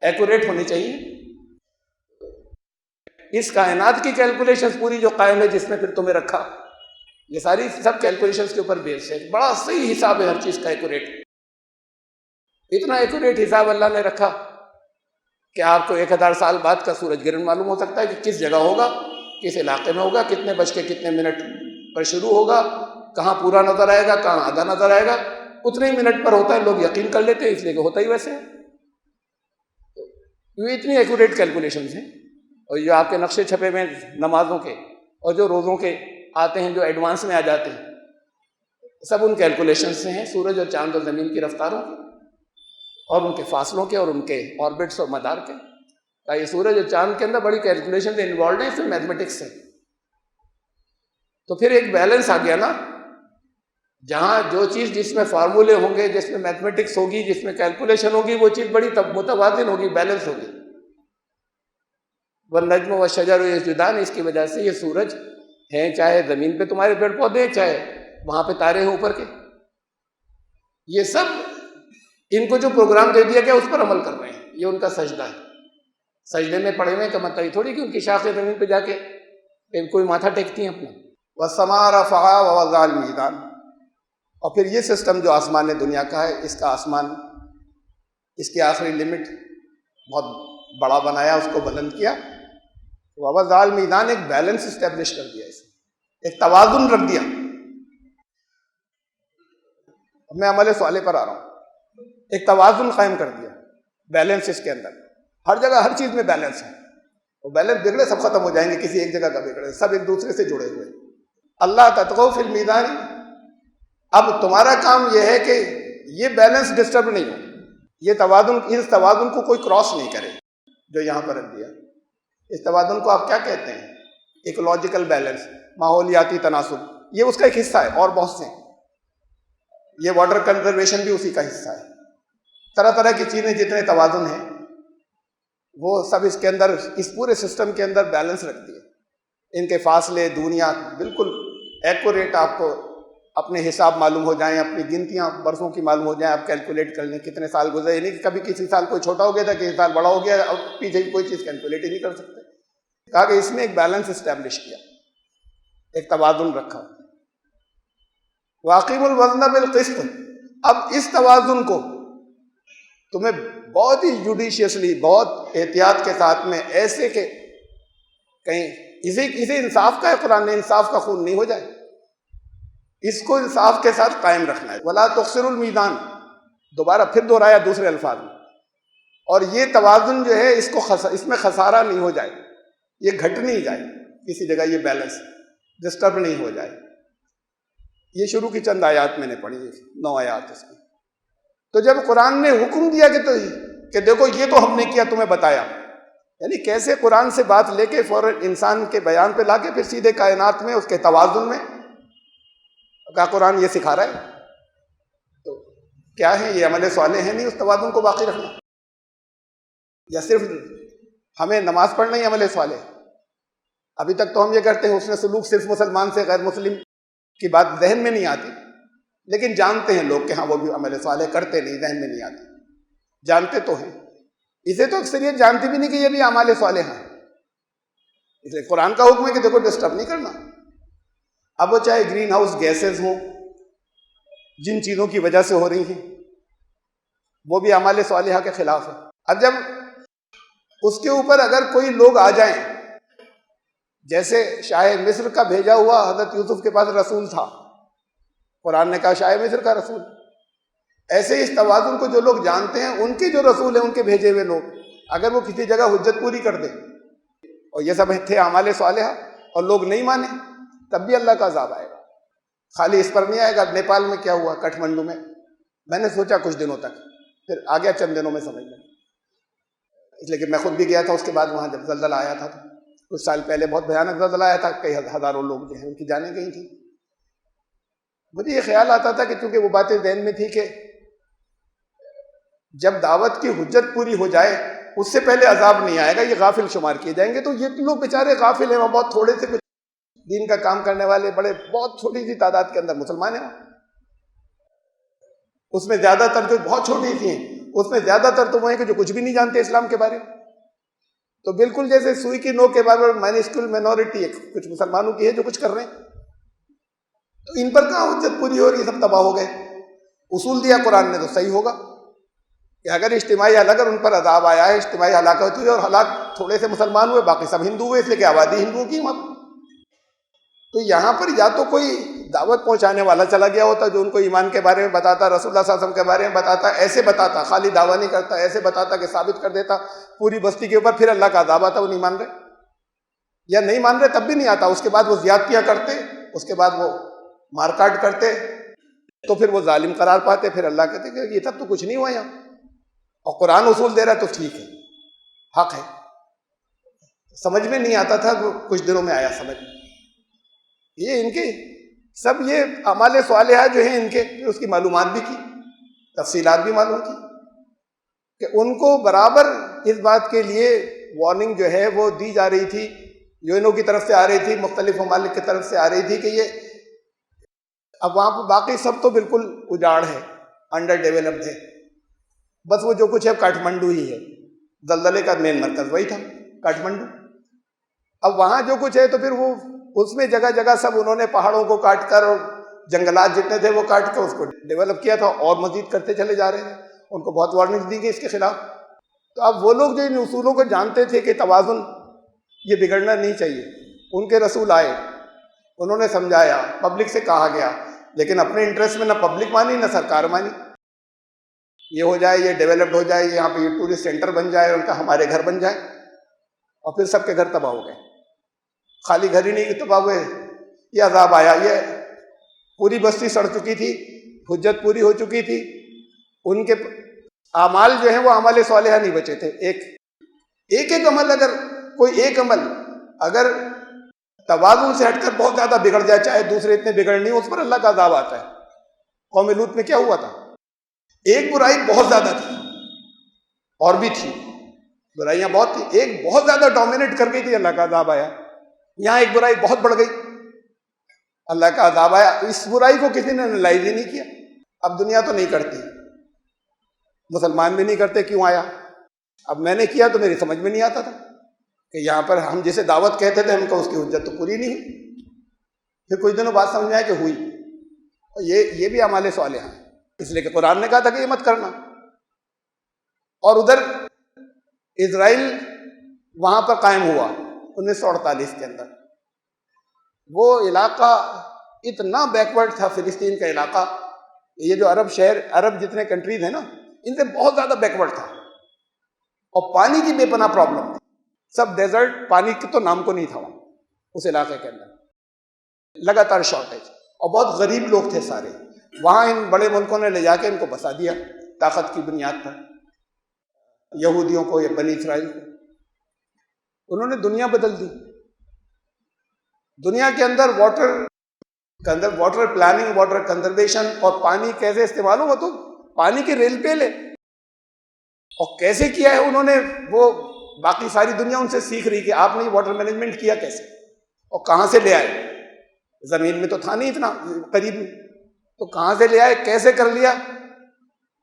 ایکوریٹ ہونی چاہیے. اس کائنات کی کیلکولیشن پوری جو قائم ہے جس میں پھر تمہیں رکھا، یہ ساری سب کیلکولیشنز کے اوپر بیس ہے. بڑا صحیح حساب ہے ہر چیز کا، ایکوریٹ. اتنا ایکوریٹ حساب اللہ نے رکھا کہ آپ کو 1000 سال بعد کا سورج گرہن معلوم ہو سکتا ہے کہ کس جگہ ہوگا، کس علاقے میں ہوگا، کتنے بج کے کتنے منٹ پر شروع ہوگا، کہاں پورا نظر آئے گا، کہاں آدھا نظر آئے گا. اتنے ہی منٹ پر ہوتا ہے، لوگ یقین کر لیتے ہیں اس لیے کہ ہوتا ہی ویسے ہے. یہ اتنی ایکوریٹ کیلکولیشنز ہیں. اور جو آپ کے نقشے چھپے ہوئے نمازوں کے اور جو روزوں کے آتے ہیں جو ایڈوانس میں آ جاتے ہیں، سب ان کیلکولیشن سے ہیں، سورج اور چاند اور زمین کی رفتاروں کے اور ان کے فاصلوں کے اور ان کے آربٹس اور مدار کے. یہ سورج اور چاند کے اندر بڑی کیلکولیشن انوالوڈ ہیں، اس میں میتھمیٹکس ہے. تو پھر ایک بیلنس آ گیا نا، جہاں جو چیز جس میں فارمولے ہوں گے، جس میں میتھمیٹکس ہوگی، جس میں کیلکولیشن ہوگی، وہ چیز بڑی متوازن ہوگی، بیلنس ہوگی. والنجم والشجر یسجدان، اس کی وجہ سے یہ سورج ہیں، چاہے زمین پہ تمہارے پیڑ پودے ہیں، چاہے وہاں پہ تارے ہیں اوپر کے، یہ سب ان کو جو پروگرام دے دیا گیا اس پر عمل کر رہے ہیں. یہ ان کا سجدہ ہے. سجدے میں پڑے ہوئے کا مطلب یہ تھوڑی کہ ان کی شاخیں زمین پہ جا کے کوئی ماتھا ٹیکتی ہیں اپنا. وَالسَّمَاءَ رَفَعَهَا وَوَضَعَ الْمِيزَانَ. اور پھر یہ سسٹم جو آسمان دنیا کا ہے، اس کا آسمان، اس کی آخری لمٹ بہت بڑا بنایا، اس کو بلند کیا. وَوَضَعَ الْمِيزَانَ، ایک بیلنس اسٹیبلش کر دیا، اس ایک توازن رکھ دیا. میں عمل صالح پر آ رہا ہوں. ایک توازن قائم کر دیا، بیلنس اس کے اندر. ہر جگہ ہر چیز میں بیلنس ہے. وہ بیلنس بگڑے سب ختم ہو جائیں گے، کسی ایک جگہ کا بگڑے، سب ایک دوسرے سے جڑے ہوئے. اللہ تطغوا فی المیزان. اب تمہارا کام یہ ہے کہ یہ بیلنس ڈسٹرب نہیں ہو، یہ توازن، اس توازن کو کوئی کراس نہیں کرے جو یہاں پر رکھ دیا. اس توازن کو آپ کیا کہتے ہیں؟ ایکولوجیکل بیلنس، ماحولیاتی تناسب. یہ اس کا ایک حصہ ہے، اور بہت سے ہیں. یہ واٹر کنزرویشن بھی اسی کا حصہ ہے. طرح طرح کی چیزیں جتنے توازن ہیں وہ سب اس کے اندر، اس پورے سسٹم کے اندر بیلنس رکھتی ہے. ان کے فاصلے، دنیا بالکل ایکوریٹ، آپ کو اپنے حساب معلوم ہو جائیں، اپنی گنتیاں برسوں کی معلوم ہو جائیں، آپ کیلکولیٹ کر لیں کتنے سال گزرے. یعنی کہ کبھی کسی سال کوئی چھوٹا ہو گیا تھا، کسی سال بڑا ہو گیا، اب پیچھے کی کوئی چیز کیلکولیٹ ہی نہیں کر سکتے. کہا کہ اس نے ایک بیلنس اسٹیبلش کیا، ایک توازن رکھا. وَأَقِیمُوا الْوَزْنَ بِالْقِسْطِ. اب اس توازن کو تمہیں بہت ہی جوڈیشیسلی، بہت احتیاط کے ساتھ میں، ایسے کہ کہیں اسے انصاف کا ہے، قرآن نے انصاف کا خون نہیں ہو جائے، اس کو انصاف کے ساتھ قائم رکھنا ہے. وَلَا تُخْسِرُوا الْمِيزَانَ، دوبارہ پھر دہرایا دوسرے الفاظ میں. اور یہ توازن جو ہے اس میں خسارہ نہیں ہو جائے، یہ گھٹ نہیں جائے کسی جگہ، یہ بیلنس ڈسٹرب نہیں ہو جائے. یہ شروع کی چند آیات میں نے پڑھی، 9 آیات اس کی. تو جب قرآن نے حکم دیا کہ دیکھو یہ تو ہم نے کیا، تمہیں بتایا، یعنی کیسے قرآن سے بات لے کے فوراً انسان کے بیان پہ لا کے پھر سیدھے کائنات میں اس کے توازن میں کا قرآن یہ سکھا رہا ہے. تو کیا ہے یہ عمل صالح ہے نہیں اس توازن کو باقی رکھنا؟ یا صرف ہمیں نماز پڑھنا ہی عمل صالح؟ ابھی تک تو ہم یہ کرتے ہیں حسن سلوک صرف مسلمان سے غیر مسلم کی بات ذہن میں نہیں آتی، لیکن جانتے ہیں لوگ کہ ہاں وہ بھی عمل صالح کرتے نہیں، ذہن میں نہیں آتی. جانتے تو ہیں، اسے تو اکثریت جانتی بھی نہیں کہ یہ بھی اعمال صالح ہیں. اس لیے قرآن کا حکم ہے کہ دیکھو ڈسٹرب نہیں کرنا. اب وہ چاہے گرین ہاؤس گیسز ہوں، جن چیزوں کی وجہ سے ہو رہی ہیں، وہ بھی اعمال صالحہ کے خلاف ہے. اب جب اس کے اوپر اگر کوئی لوگ آ جائیں، جیسے شاہ مصر کا بھیجا ہوا حضرت یوسف کے پاس رسول تھا، قرآن نے کہا شاہ مصر کا رسول، ایسے اس توازن کو جو لوگ جانتے ہیں، ان کے جو رسول ہیں، ان کے بھیجے ہوئے لوگ، اگر وہ کسی جگہ حجت پوری کر دیں اور یہ سب تھے اعمال صالحہ اور لوگ نہیں مانے، تب بھی اللہ کا عذاب آئے گا. خالی اس پر نہیں آئے گا. نیپال میں کیا ہوا، کٹھمنڈو میں نے سوچا کچھ دنوں تک، پھر آ گیا چند دنوں میں سمجھ میں، اس لیے کہ میں خود بھی گیا تھا اس کے بعد وہاں. جب زلزلہ آیا تھا تو کچھ سال پہلے بہت بھیانک زلزلہ آیا تھا، کئی ہزاروں لوگ جو ہیں ان کی جانیں گئی تھیں. مجھے یہ خیال آتا تھا کہ چونکہ وہ باتیں ذہن میں تھی کہ جب دعوت کی حجت پوری ہو جائے اس سے پہلے عذاب نہیں آئے گا، یہ غافل شمار کیے جائیں گے۔ تو یہ لوگ بیچارے غافل ہیں، وہاں بہت تھوڑے سے کچھ دین کا کام کرنے والے، بڑے بہت چھوٹی سی تعداد کے اندر مسلمان ہیں، اس میں زیادہ تر جو بہت چھوٹی سی ہیں، اس میں زیادہ تر تو وہ ہیں کہ جو کچھ بھی نہیں جانتے اسلام کے بارے میں۔ تو بالکل جیسے سوئی کی نوک کے بارے میں مائنسکول مینورٹی ہے کچھ مسلمانوں کی ہے جو کچھ کر رہے ہیں، تو ان پر کہاں حجت پوری ہو رہی، سب تباہ ہو گئے۔ اصول دیا قرآن نے تو صحیح ہوگا کہ اگر اجتماعی ہلاکت ان پر عذاب آیا ہے، اجتماعی ہلاکت ہوئی اور ہلاک تھوڑے سے مسلمان ہوئے، باقی سب ہندو ہوئے، اس لیے کہ آبادی ہندوؤں کی وہاں۔ تو یہاں پر یا تو کوئی دعوت پہنچانے والا چلا گیا ہوتا جو ان کو ایمان کے بارے میں بتاتا، رسول اللہ صلی اللہ علیہ وسلم کے بارے میں بتاتا، ایسے بتاتا، خالی دعویٰ نہیں کرتا، ایسے بتاتا کہ ثابت کر دیتا پوری بستی کے اوپر، پھر اللہ کا عذاب آتا، وہ نہیں مان رہے، یا نہیں مان رہے تب بھی نہیں آتا، اس کے بعد وہ زیادتیاں کرتے، اس کے بعد وہ مار کاٹ کرتے، تو پھر وہ ظالم قرار پاتے، پھر اللہ کہتے کہ یہ تب تو کچھ نہیں ہوا یہاں، اور قرآن اصول دے رہا ہے تو ٹھیک ہے، حق ہے۔ سمجھ میں نہیں آتا تھا، کچھ دنوں میں آیا سمجھ۔ یہ ان کے سب یہ اعمال صالحہ جو ہیں ان کے، پھر اس کی معلومات بھی کی، تفصیلات بھی معلوم کی، کہ ان کو برابر اس بات کے لیے وارننگ جو ہے وہ دی جا رہی تھی، یونو کی طرف سے آ رہی تھی، مختلف ممالک کی طرف سے آ رہی تھی کہ یہ اب وہاں پہ باقی سب تو بالکل اجاڑ ہے، انڈر ڈیولپڈ ہے، بس وہ جو کچھ ہے کاٹھمنڈو ہی ہے، دلدلے کا مین مرکز وہی تھا کاٹھمنڈو۔ اب وہاں جو کچھ ہے تو پھر وہ اس میں جگہ جگہ سب انہوں نے پہاڑوں کو کاٹ کر اور جنگلات جتنے تھے وہ کاٹ کر اس کو ڈیولپ کیا تھا، اور مزید کرتے چلے جا رہے ہیں، ان کو بہت وارننگ دی گئی اس کے خلاف۔ تو اب وہ لوگ جو ان اصولوں کو جانتے تھے کہ توازن یہ بگڑنا نہیں چاہیے، ان کے رسول آئے، انہوں نے سمجھایا، پبلک سے کہا گیا، لیکن اپنے انٹرسٹ میں نہ پبلک مانی نہ سرکار مانی، یہ ہو جائے، یہ ڈیولپڈ ہو جائے، یہاں پہ یہ ٹورسٹ سینٹر بن جائے، ان کا ہمارے گھر بن جائے، اور پھر سب کے گھر تباہ ہو گئے۔ خالی گھر ہی نہیں تباہ ہوئے، یہ عذاب آیا، یہ پوری بستی سڑ چکی تھی، حجت پوری ہو چکی تھی، ان کے اعمال جو ہیں وہ اعمال صالحہ نہیں بچے تھے۔ ایک عمل، اگر کوئی ایک عمل اگر توازن سے ہٹ کر بہت زیادہ بگڑ جائے، چاہے دوسرے اتنے بگڑ نہیں، اس پر اللہ کا عذاب آتا ہے۔ قوم لوط میں کیا ہوا تھا؟ ایک برائی بہت زیادہ تھی، اور بھی تھی، برائیاں بہت تھی، ایک بہت زیادہ ڈومینیٹ کر گئی تھی، اللہ کا عذاب آیا۔ یہاں ایک برائی بہت بڑھ گئی، اللہ کا عذاب آیا۔ اس برائی کو کسی نے انالائز ہی نہیں کیا۔ اب دنیا تو نہیں کرتی، مسلمان بھی نہیں کرتے، کیوں آیا؟ اب میں نے کیا تو میری سمجھ میں نہیں آتا تھا کہ یہاں پر ہم جسے دعوت کہتے تھے، ہم کو اس کی حجت تو پوری نہیں ہوئی۔ پھر کچھ دنوں بعد سمجھ میں آیا کہ ہوئی، اور یہ بھی اعمال صالحہ ہیں، اس لیے کہ قرآن نے کہا تھا کہ یہ مت کرنا۔ اور ادھر اسرائیل وہاں پر قائم ہوا 1948 کے اندر۔ وہ علاقہ اتنا بیکورڈ تھا، فلسطین کا علاقہ، یہ جو عرب شہر، عرب جتنے کنٹریز ہیں نا، ان سے بہت زیادہ بیکورڈ تھا، اور پانی کی بے پناہ پرابلم تھی، سب ڈیزرٹ، پانی کی تو نام کو نہیں تھا وہاں اس علاقے کے اندر، لگاتار شارٹیج، اور بہت غریب لوگ تھے سارے۔ وہاں ان بڑے ملکوں نے لے جا کے ان کو بسا دیا طاقت کی بنیاد پر، یہودیوں کو یا بنی اسرائیل کو۔ انہوں نے دنیا بدل دی۔ دنیا کے اندر واٹر پلاننگ، واٹر کنزرویشن، اور پانی کیسے استعمال ہو، تو پانی کے ریل پہ لے، اور کیسے کیا ہے انہوں نے، وہ باقی ساری دنیا ان سے سیکھ رہی کہ آپ نے واٹر مینجمنٹ کیا کیسے، اور کہاں سے لے آئے۔ زمین میں تو تھا نہیں اتنا قریب میں، تو کہاں سے لے آئے، کیسے کر لیا،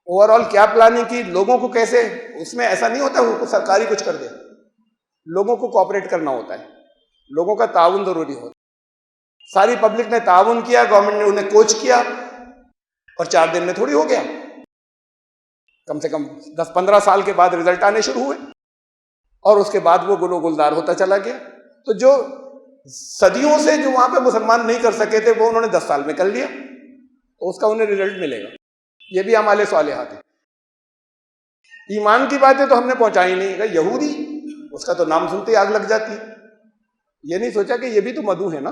اوور آل کیا پلاننگ کی، لوگوں کو کیسے، اس میں ایسا نہیں ہوتا وہ سرکاری کچھ کر دے، لوگوں کو کوآپریٹ کرنا ہوتا ہے، لوگوں کا تعاون ضروری ہوتا ہے۔ ساری پبلک نے تعاون کیا، گورنمنٹ نے انہیں کوچ کیا، اور 4 دن میں تھوڑی ہو گیا، کم سے کم 10-15 سال کے بعد رزلٹ آنے شروع ہوئے، اور اس کے بعد وہ گل و گلزار ہوتا چلا گیا۔ تو جو صدیوں سے جو وہاں پہ مسلمان نہیں کر سکے تھے، وہ انہوں نے 10 سال میں کر لیا، تو اس کا انہیں رزلٹ ملے گا۔ یہ بھی اعمال صالحات ہیں۔ ایمان کی باتیں تو ہم نے پہنچائی نہیں، کہ یہودی، اس کا تو نام سنتے ہی آگ لگ جاتی ہے۔ یہ نہیں سوچا کہ یہ بھی تو مدعو ہے نا،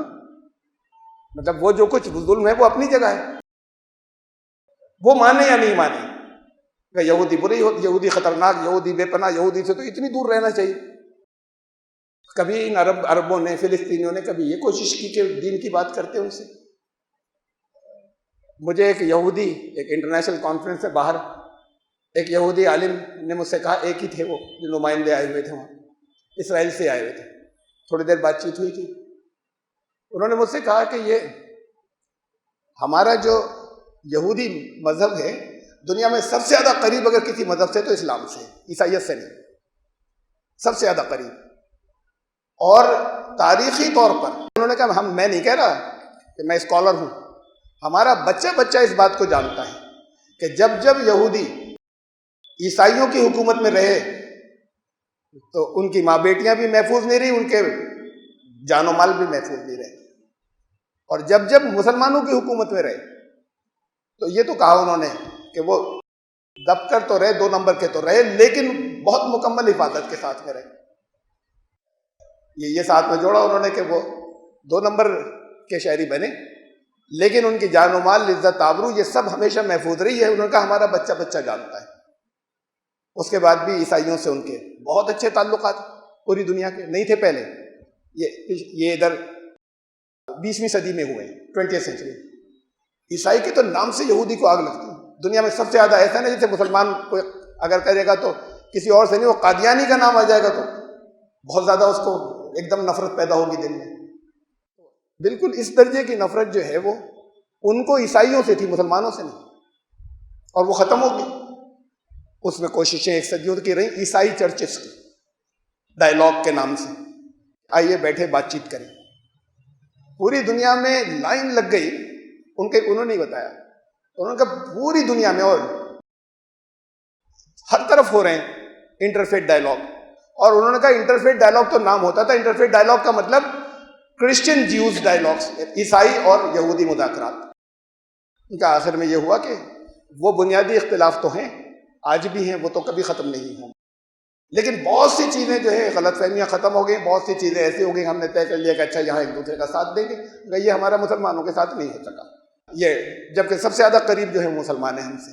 مطلب وہ جو کچھ ظلم ہے وہ اپنی جگہ ہے، وہ مانے یا نہیں مانے، کہ یہودی برے، یہودی خطرناک، یہودی بے پناہ، یہودی سے تو اتنی دور رہنا چاہیے۔ کبھی ان عربوں نے، فلسطینیوں نے کبھی یہ کوشش کی کہ دین کی بات کرتے ان سے؟ مجھے ایک یہودی ایک انٹرنیشنل کانفرنس سے باہر ایک یہودی عالم نے مجھ سے کہا، ایک ہی تھے وہ جو نمائندے آئے ہوئے تھے وہاں، اسرائیل سے آئے ہوئے تھے، تھوڑی دیر بات چیت ہوئی تھی، انہوں نے مجھ سے کہا کہ یہ ہمارا جو یہودی مذہب ہے دنیا میں سب سے زیادہ قریب اگر کسی مذہب سے تو اسلام سے، عیسائیت سے نہیں، سب سے زیادہ قریب. اور تاریخی طور پر انہوں نے کہا میں نہیں کہہ رہا کہ میں اسکالر ہوں، ہمارا بچہ بچہ اس بات کو جانتا ہے کہ جب جب یہودی عیسائیوں کی حکومت میں رہے تو ان کی ماں بیٹیاں بھی محفوظ نہیں رہی، ان کے جان و مال بھی محفوظ نہیں رہے، اور جب جب مسلمانوں کی حکومت میں رہے تو یہ تو کہا انہوں نے کہ وہ دب کر تو رہے، 2 نمبر کے تو رہے، لیکن بہت مکمل حفاظت کے ساتھ میں رہے. یہ ساتھ میں جوڑا انہوں نے کہ وہ 2 نمبر کے شہری بنے، لیکن ان کی جان و مال، عزت آبرو یہ سب ہمیشہ محفوظ رہی ہے. انہوں نے کہا ہمارا بچہ بچہ جانتا ہے. اس کے بعد بھی عیسائیوں سے ان کے بہت اچھے تعلقات پوری دنیا کے نہیں تھے پہلے، یہ ادھر 20ویں صدی میں ہوئے، 20th سینچری. عیسائی کے تو نام سے یہودی کو آگ لگتی ہے. دنیا میں سب سے زیادہ ایسا نہیں جیسے مسلمان کوئی اگر کرے گا تو کسی اور سے نہیں، وہ قادیانی کا نام آ جائے گا تو بہت زیادہ اس کو ایک دم نفرت پیدا ہوگی دل میں. بالکل اس درجے کی نفرت جو ہے وہ ان کو عیسائیوں سے تھی، مسلمانوں سے نہیں، اور وہ ختم ہو گئی. اس میں کوششیں ایک صدیوں کی رہیں عیسائی چرچز کی، ڈائلاگ کے نام سے، آئیے بیٹھے بات چیت کریں. پوری دنیا میں لائن لگ گئی. انہوں نے بتایا، انہوں نے کہا پوری دنیا میں اور ہر طرف ہو رہے ہیں انٹرفیتھ ڈائلاگ. اور انہوں نے کہا انٹرفیتھ ڈائلاگ تو نام ہوتا تھا، انٹرفیتھ ڈائلاگ کا مطلب کرسچن جیوز ڈائلاگس، عیسائی اور یہودی مذاکرات. ان کا آخر میں یہ ہوا کہ وہ بنیادی اختلاف تو ہیں، آج بھی ہیں، وہ تو کبھی ختم نہیں ہوں، لیکن بہت سی چیزیں جو ہے غلط فہمیاں ختم ہو گئی. بہت سی چیزیں ایسی ہو گئی ہم نے طے کر لیا کہ اچھا یہاں ایک دوسرے کا ساتھ دیں گے. یہ ہمارا مسلمانوں کے ساتھ نہیں ہو سکا، یہ جبکہ سب سے زیادہ قریب جو ہے مسلمان ہیں ہم سے.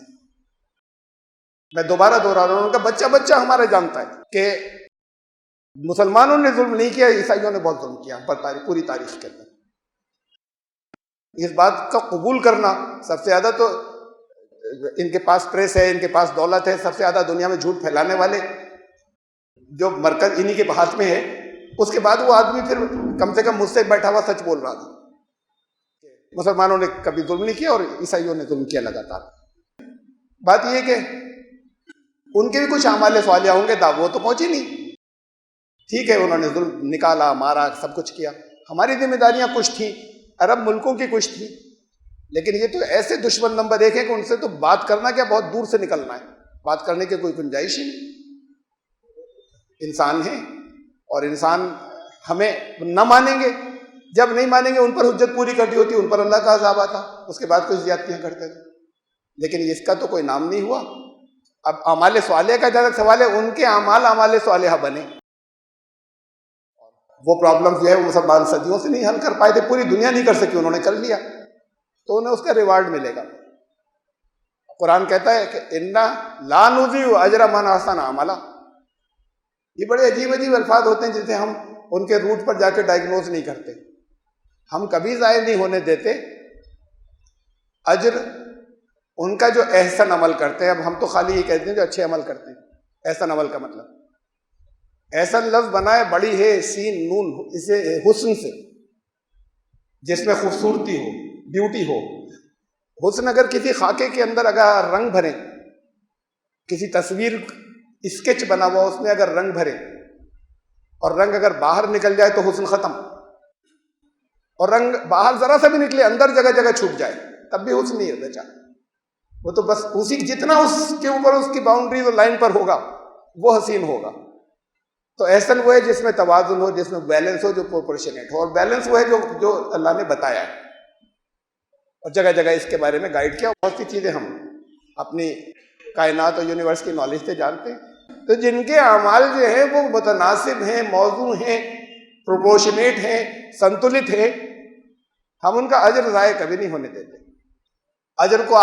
میں دوبارہ دوہرا رہا ہوں، ان کا بچہ بچہ ہمارا جانتا ہے کہ مسلمانوں نے ظلم نہیں کیا، عیسائیوں نے بہت ظلم کیا پر پوری تاریخ کے اندر. اس بات کا قبول کرنا، سب سے زیادہ تو ان کے پاس پریس ہے، ان کے پاس دولت ہے، سب سے زیادہ دنیا میں جھوٹ پھیلانے والے جو مرکز انہی کے ہاتھ میں ہے. اس کے بعد وہ آدمی پھر کم سے کم مجھ سے بیٹھا ہوا سچ بول رہا تھا. مسلمانوں نے کبھی ظلم نہیں کیا اور عیسائیوں نے ظلم کیا لگاتار. بات یہ کہ ان کے بھی کچھ اعمال صالحہ ہوں گے، وہ تو پہنچی نہیں. ٹھیک ہے انہوں نے ظلم نکالا، مارا، سب کچھ کیا. ہماری ذمہ داریاں کچھ تھیں، عرب ملکوں کی کچھ تھیں، لیکن یہ تو ایسے دشمن نمبر 1 ہے کہ ان سے تو بات کرنا کیا، بہت دور سے نکلنا ہے. بات کرنے کی کوئی گنجائش ہی نہیں. انسان ہیں اور انسان ہمیں نہ مانیں گے، جب نہیں مانیں گے ان پر حجت پوری کر دی ہوتی، ان پر اللہ کا عذاب آتا، اس کے بعد کچھ زیادتیاں کرتے تھے. لیکن اس کا تو کوئی نام نہیں ہوا. اب اعمال صالحہ کا جہاں تک سوال ہے، ان کے اعمال صالحہ بنے. وہ پرابلم جو ہے وہ مسلمان صدیوں سے نہیں حل کر پائے تھے، پوری دنیا نہیں کر سکی، انہوں نے کر لیا تو انہیں اس کا ریوارڈ ملے گا. قرآن کہتا ہے کہ انا لا نضیع اجر من احسن عملا. یہ بڑے عجیب عجیب الفاظ ہوتے ہیں جسے ہم ان کے روٹ پر جا کے ڈائگنوز نہیں کرتے. ہم کبھی ضائع نہیں ہونے دیتے اجر ان کا جو احسن عمل کرتے ہیں. اب ہم تو خالی یہ کہتے ہیں جو اچھے عمل کرتے ہیں. احسن عمل کا مطلب احسن لفظ بنا ہے بڑی ہے سین نون، اسے حسن سے، جس میں خوبصورتی ہو، بیوٹی ہو. حسن اگر کسی خاکے کے اندر اگر رنگ بھریں، کسی تصویر اسکیچ بنا ہوا اس میں اگر رنگ بھرے اور رنگ اگر باہر نکل جائے تو حسن ختم. اور رنگ باہر ذرا سا بھی نکلے، اندر جگہ جگہ چھپ جائے، تب بھی حسن نہیں بچا. وہ تو بس اسی جتنا اس کے اوپر اس کی باؤنڈریز اور لائن پر ہوگا وہ حسین ہوگا. تو احسن وہ ہے جس میں توازن ہو، جس میں بیلنس ہو، جو پروپورشنیٹ ہو. اور بیلنس وہ ہے جو اللہ نے بتایا ہے اور جگہ جگہ اس کے بارے میں گائیڈ کیا. بہت سی چیزیں ہم اپنی کائنات اور یونیورس کی نالج سے جانتے ہیں. تو جن کے اعمال جو ہیں وہ متناسب ہیں، موزوں ہیں، پروپورشنیٹ ہیں، سنتولت ہیں، ہم ان کا اجر ضائع کبھی نہیں ہونے دیتے. اجر کو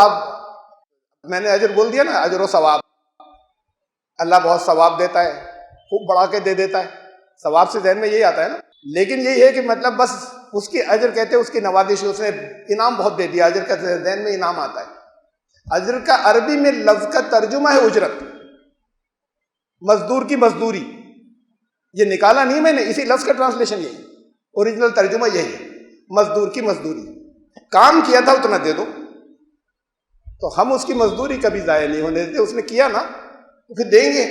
میں نے اجر بول دیا نا، اجر و ثواب. اللہ بہت ثواب دیتا ہے، خوب بڑھا کے دے دیتا ہے. ثواب سے ذہن میں یہی آتا ہے نا. لیکن یہی ہے کہ مطلب بس اس کی اجر کہتے ہیں، اس کی نوازش، اس نے انعام بہت دے دیا. اجر کا ذہن میں انعام آتا ہے. اجر کا عربی میں لفظ کا ترجمہ ہے اجرت، مزدور کی مزدوری. یہ نکالا نہیں میں نے، اسی لفظ کا ٹرانسلیشن یہی، اوریجنل ترجمہ یہی ہے، مزدور کی مزدوری. کام کیا تھا اتنا دے دو، تو ہم اس کی مزدوری کبھی ضائع نہیں ہونے دیتے. اس نے کیا نا تو پھر دیں گے.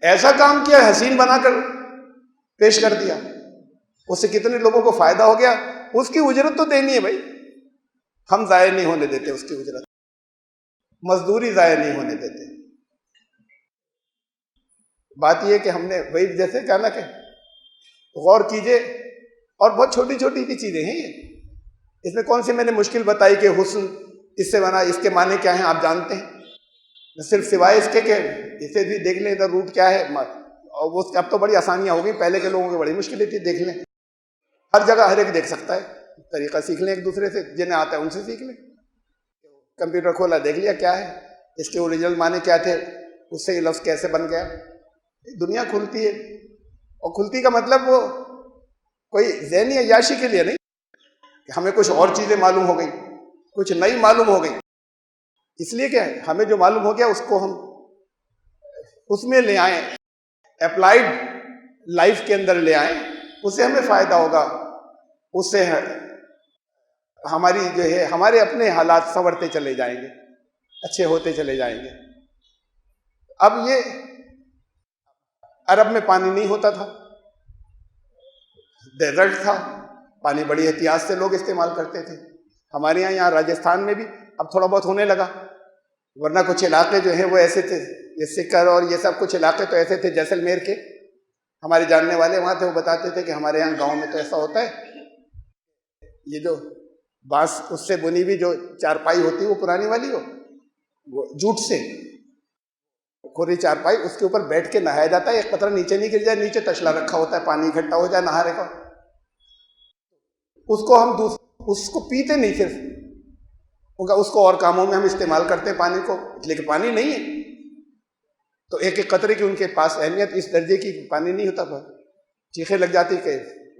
ایسا کام کیا حسین بنا کر پیش کر دیا، اس سے کتنے لوگوں کو فائدہ ہو گیا، اس کی اجرت تو دینی ہے بھائی. ہم ضائع نہیں ہونے دیتے اس کی اجرت، مزدوری ضائع نہیں ہونے دیتے. بات یہ کہ ہم نے وہی جیسے کہا نا کہ غور کیجئے، اور بہت چھوٹی چھوٹی سی چیزیں ہیں یہ. اس میں کون سی میں نے مشکل بتائی کہ حسن اس سے بنا، اس کے معنی کیا ہیں آپ جانتے ہیں. صرف سوائے اس کے کہ اسے بھی دیکھ لیں ادھر روٹ کیا ہے، اور وہ اب تو بڑی آسانیاں ہو گئی، پہلے کے لوگوں کی بڑی مشکلیں تھی. دیکھ لیں، ہر جگہ ہر ایک دیکھ سکتا ہے. طریقہ سیکھ لیں ایک دوسرے سے، جنہیں آتا ہے ان سے سیکھ لیں. کمپیوٹر کھولا دیکھ لیا کیا ہے، اس کے اوریجنل معنی کیا تھے، اس سے یہ لفظ کیسے بن گیا. دنیا کھلتی ہے، اور کھلتی کا مطلب وہ کوئی ذہنی عیاشی کے لیے نہیں کہ ہمیں کچھ اور چیزیں معلوم ہو گئی، کچھ نئی معلوم ہو گئی. اس لیے کہ ہمیں جو معلوم ہو گیا اس کو ہم اس میں لے آئیں، اپلائیڈ لائف کے اندر لے آئیں، اس سے ہمیں فائدہ ہوگا. اس سے ہماری جو ہے ہمارے اپنے حالات سنورتے چلے جائیں گے، اچھے ہوتے چلے جائیں گے. اب یہ عرب میں پانی نہیں ہوتا تھا، ڈیزرٹ تھا، پانی بڑی احتیاط سے لوگ استعمال کرتے تھے. ہمارے یہاں راجستھان میں بھی اب تھوڑا بہت ہونے لگا، ورنہ کچھ علاقے جو ہیں وہ ایسے تھے، یہ سکر اور یہ سب کچھ علاقے تو ایسے تھے. جیسلمیر کے ہمارے جاننے والے وہاں تھے، وہ بتاتے تھے کہ ہمارے یہاں گاؤں میں تو ایسا ہوتا ہے، یہ جو بانس اس سے بنی ہوئی جو چارپائی ہوتی ہے وہ پرانی والی وہ جوٹ سے کھوری چارپائی، اس کے اوپر بیٹھ کے نہایا جاتا ہے. ایک قطرہ نیچے نہیں گر جائے، نیچے تشلا رکھا ہوتا ہے، پانی اکٹھا ہو جائے نہارے کا. اس کو ہم اس کو پیتے نہیں، صرف اس کو اور کاموں میں ہم استعمال کرتے ہیں پانی کو، لیکن پانی نہیں ہے. تو ایک ایک قطرے کی ان کے پاس اہمیت اس درجے کی پانی نہیں ہوتا. چیخیں لگ جاتی کہ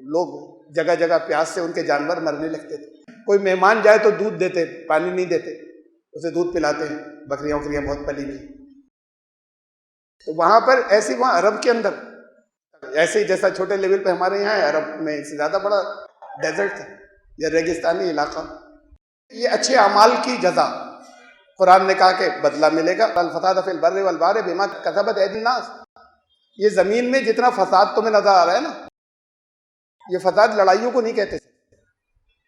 لوگ جگہ جگہ پیاس سے ان کے جانور مرنے لگتے تھے. کوئی مہمان جائے تو دودھ دیتے، پانی نہیں دیتے، اسے دودھ پلاتے ہیں. بکریاں وکریاں بہت پلی ہوئی. تو وہاں پر ایسی، وہاں عرب کے اندر ایسے ہی جیسا چھوٹے لیول پہ ہمارے یہاں ہے، عرب میں اس سے زیادہ بڑا ڈیزرٹ تھا یا ریگستانی علاقہ. یہ اچھے اعمال کی جزا قرآن نے کہا کہ بدلہ ملے گا. الفساد فی البر والبحر بما کسبت ایدی الناس. یہ زمین میں جتنا فساد تمہیں نظر آ رہا ہے نا، یہ فساد لڑائیوں کو نہیں کہتے.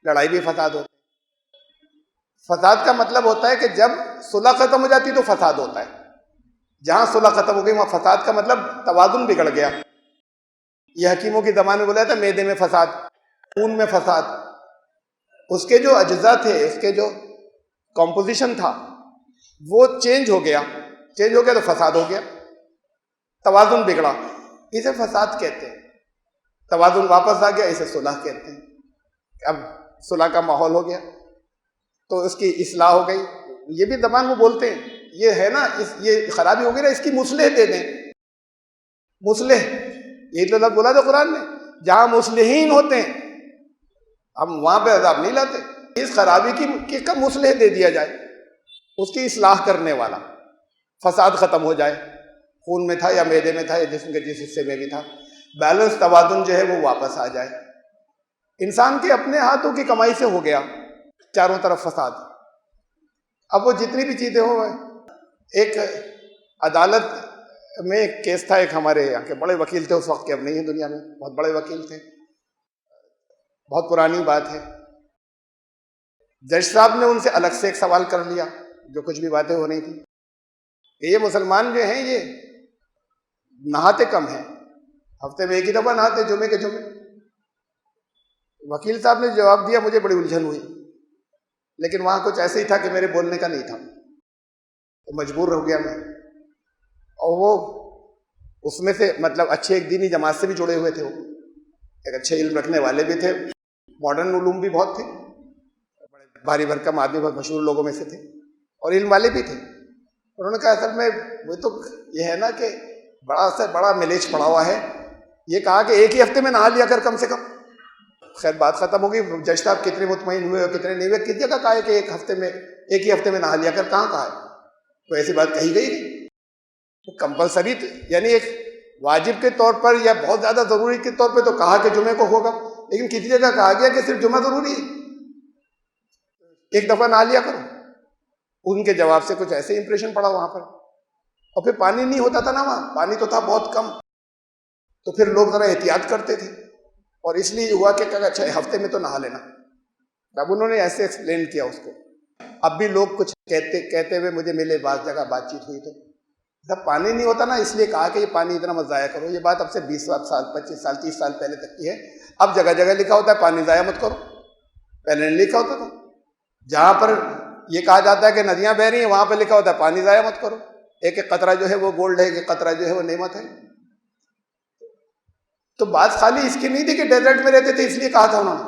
لڑائی بھی فساد ہوتا ہے. فساد کا مطلب ہوتا ہے کہ جب صلح ختم ہو جاتی تو فساد ہوتا ہے. جہاں صلح ختم ہو گئی وہاں فساد کا مطلب توازن بگڑ گیا. یہ حکیموں کے زمانے میں بولا تھا معدے میں فساد، خون میں فساد. اس کے جو اجزاء تھے، اس کے جو کمپوزیشن تھا وہ چینج ہو گیا تو فساد ہو گیا، توازن بگڑا، اسے فساد کہتے ہیں. توازن واپس آ گیا، اسے صلح کہتے ہیں. اب صلح کا ماحول ہو گیا تو اس کی اصلاح ہو گئی. یہ بھی زبان میں بولتے ہیں، یہ ہے نا، یہ خرابی ہو گئی نا، اس کی مصلح دے دیں. مصلح یہ تو لفظ بولا تھا قرآن نے، جہاں مصلحین ہوتے ہیں ہم وہاں پہ عذاب نہیں لاتے. اس خرابی کی کا مصلح دے دیا جائے، اس کی اصلاح کرنے والا، فساد ختم ہو جائے. خون میں تھا یا معدے میں تھا یا جسم کے جس حصے میں بھی تھا، بیلنس توازن جو ہے وہ واپس آ جائے. انسان کے اپنے ہاتھوں کی کمائی سے ہو گیا چاروں طرف فساد. اب وہ جتنی بھی چیزیں ہو، ایک عدالت میں ایک کیس تھا، ایک ہمارے یہاں کے بڑے وکیل تھے اس وقت کے، اب نہیں ہے دنیا میں، بہت بڑے وکیل تھے، بہت پرانی بات ہے. جج صاحب نے ان سے الگ سے ایک سوال کر لیا جو کچھ بھی باتیں ہو رہی تھیں کہ یہ مسلمان جو ہیں یہ نہاتے کم ہیں، ہفتے میں ایک ہی دفعہ نہاتے، جمعے کے جمعے. وکیل صاحب نے جواب دیا، مجھے بڑی الجھن ہوئی، لیکن وہاں کچھ ایسے ہی تھا کہ میرے بولنے کا نہیں تھا، تو مجبور ہو گیا میں. اور وہ اس میں سے مطلب اچھے ایک دینی جماعت سے بھی جڑے ہوئے تھے، وہ ایک اچھے علم رکھنے والے بھی تھے، ماڈرن علوم بھی بہت تھے، بھاری بھرکم آدمی، بہت مشہور لوگوں میں سے تھے، اور علم والے بھی تھے. انہوں نے کہا اصل میں وہ تو یہ ہے نا کہ بڑا سے بڑا ملیچ پڑا ہوا ہے. یہ کہا کہ ایک ہی ہفتے میں نہا لیا کر کم سے کم. خیر بات ختم ہوگی. جج صاحب کتنے مطمئن ہوئے اور کتنے نہیں ہوئے؟ کس جگہ کہا ہے کہ ایک ہی ہفتے میں نہا لیا کر؟ کہاں کہا ہے؟ کوئی ایسی بات کہی گئی نہیں. کمپلسری یعنی ایک واجب کے طور پر یا بہت زیادہ ضروری کے طور پہ تو کہا کہ جمعے کو ہوگا، لیکن کسی جگہ کہا گیا کہ صرف جمعہ ضروری ہے، ایک دفعہ نہا لیا کرو. ان کے جواب سے کچھ ایسے امپریشن پڑا وہاں پر. اور پھر پانی نہیں ہوتا تھا نا وہاں، پانی تو تھا بہت کم، تو پھر لوگ ذرا احتیاط کرتے تھے، اور اس لیے ہوا کہ اچھا ہفتے میں تو نہا لینا. اب انہوں نے ایسے ایکسپلین کیا اس کو. اب بھی لوگ کچھ کہتے ہوئے مجھے ملے، بعض جگہ بات چیت ہوئی تو جب پانی نہیں ہوتا نا، اس لیے کہا کہ یہ پانی اتنا مت ضائع کرو. یہ بات اب سے 20 سال 25 سال 30 سال پہلے تک کی ہے. اب جگہ جگہ لکھا ہوتا ہے پانی ضائع مت کرو. پہلے نہیں لکھا ہوتا تھا. جہاں پر یہ کہا جاتا ہے کہ ندیاں بہ رہی ہیں، وہاں پہ لکھا ہوتا ہے پانی ضائع مت کرو. ایک ایک قطرہ جو ہے وہ گولڈ ہے، ایک ایک قطرہ جو ہے وہ نعمت ہے. تو بات خالی اس کی نہیں تھی کہ ڈیزرٹ میں رہتے تھے اس لیے کہا تھا انہوں نے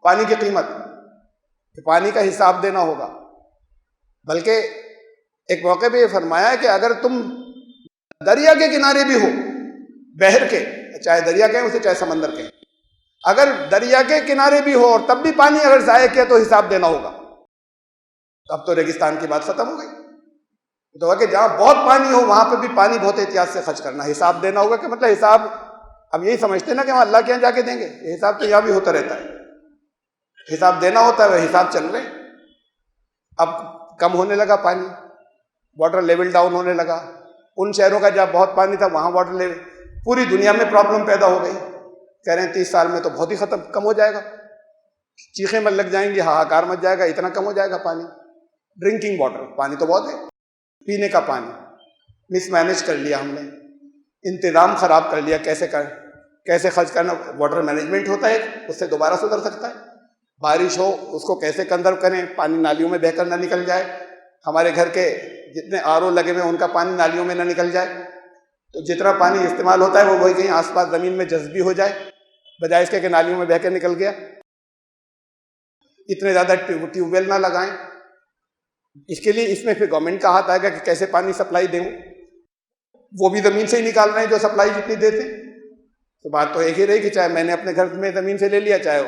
پانی کی قیمت، کہ پانی کا حساب دینا ہوگا. بلکہ ایک موقع پہ یہ فرمایا ہے کہ اگر تم دریا کے کنارے بھی ہو، بحر کے، چاہے دریا کہیں اسے چاہے سمندر کہیں، اگر دریا کے کنارے بھی ہو اور تب بھی پانی اگر ضائع کیا تو حساب دینا ہوگا. اب تو ریگستان کی بات ختم ہو گئی. تو کہ جہاں بہت پانی ہو وہاں پہ بھی پانی بہت احتیاط سے خرچ کرنا، حساب دینا ہوگا. کہ مطلب حساب اب یہی سمجھتے نا کہ ہم اللہ کے یہاں جا کے دیں گے. یہ حساب تو یہاں بھی ہوتا رہتا ہے، حساب دینا ہوتا ہے، وہ حساب چل رہے. اب کم ہونے لگا پانی، واٹر لیول ڈاؤن ہونے لگا. ان شہروں کا جہاں بہت پانی تھا وہاں واٹر لیول، پوری دنیا میں پرابلم پیدا ہو گئی. کہہ رہے ہیں 30 سال میں تو بہت ہی کم ہو جائے گا، چیخیں مت لگ جائیں گی، ہاہاکار مچ جائے گا، اتنا کم ہو جائے گا پانی. ڈرنکنگ واٹر، پانی تو بہت ہے، پینے کا پانی مس مینج کر لیا ہم نے، انتظام خراب کر لیا. کیسے خرچ کرنا، واٹر مینجمنٹ ہوتا ہے اس سے دوبارہ سدھر سکتا ہے. بارش ہو اس کو کیسے کنزرو کریں، پانی نالیوں میں بہہ کر نہ نکل جائے. ہمارے گھر کے جتنے RO لگے ہوئے ان کا پانی نالیوں میں نہ نکل جائے، تو جتنا پانی استعمال ہوتا ہے وہ وہی کہیں آس پاس زمین میں جذبی ہو جائے، بجائے اس کے کہ نالیوں میں بہہ کے نکل گیا. اتنے زیادہ ٹیوب ویل نہ لگائیں. اس کے لیے اس میں پھر گورنمنٹ کا ہاتھ آئے گا کہ کیسے پانی سپلائی دیں. وہ بھی زمین سے ہی نکال رہے ہیں جو سپلائی جتنی دیتے. تو بات تو ایک ہی رہی کہ چاہے میں نے اپنے گھر میں زمین سے لے لیا، چاہے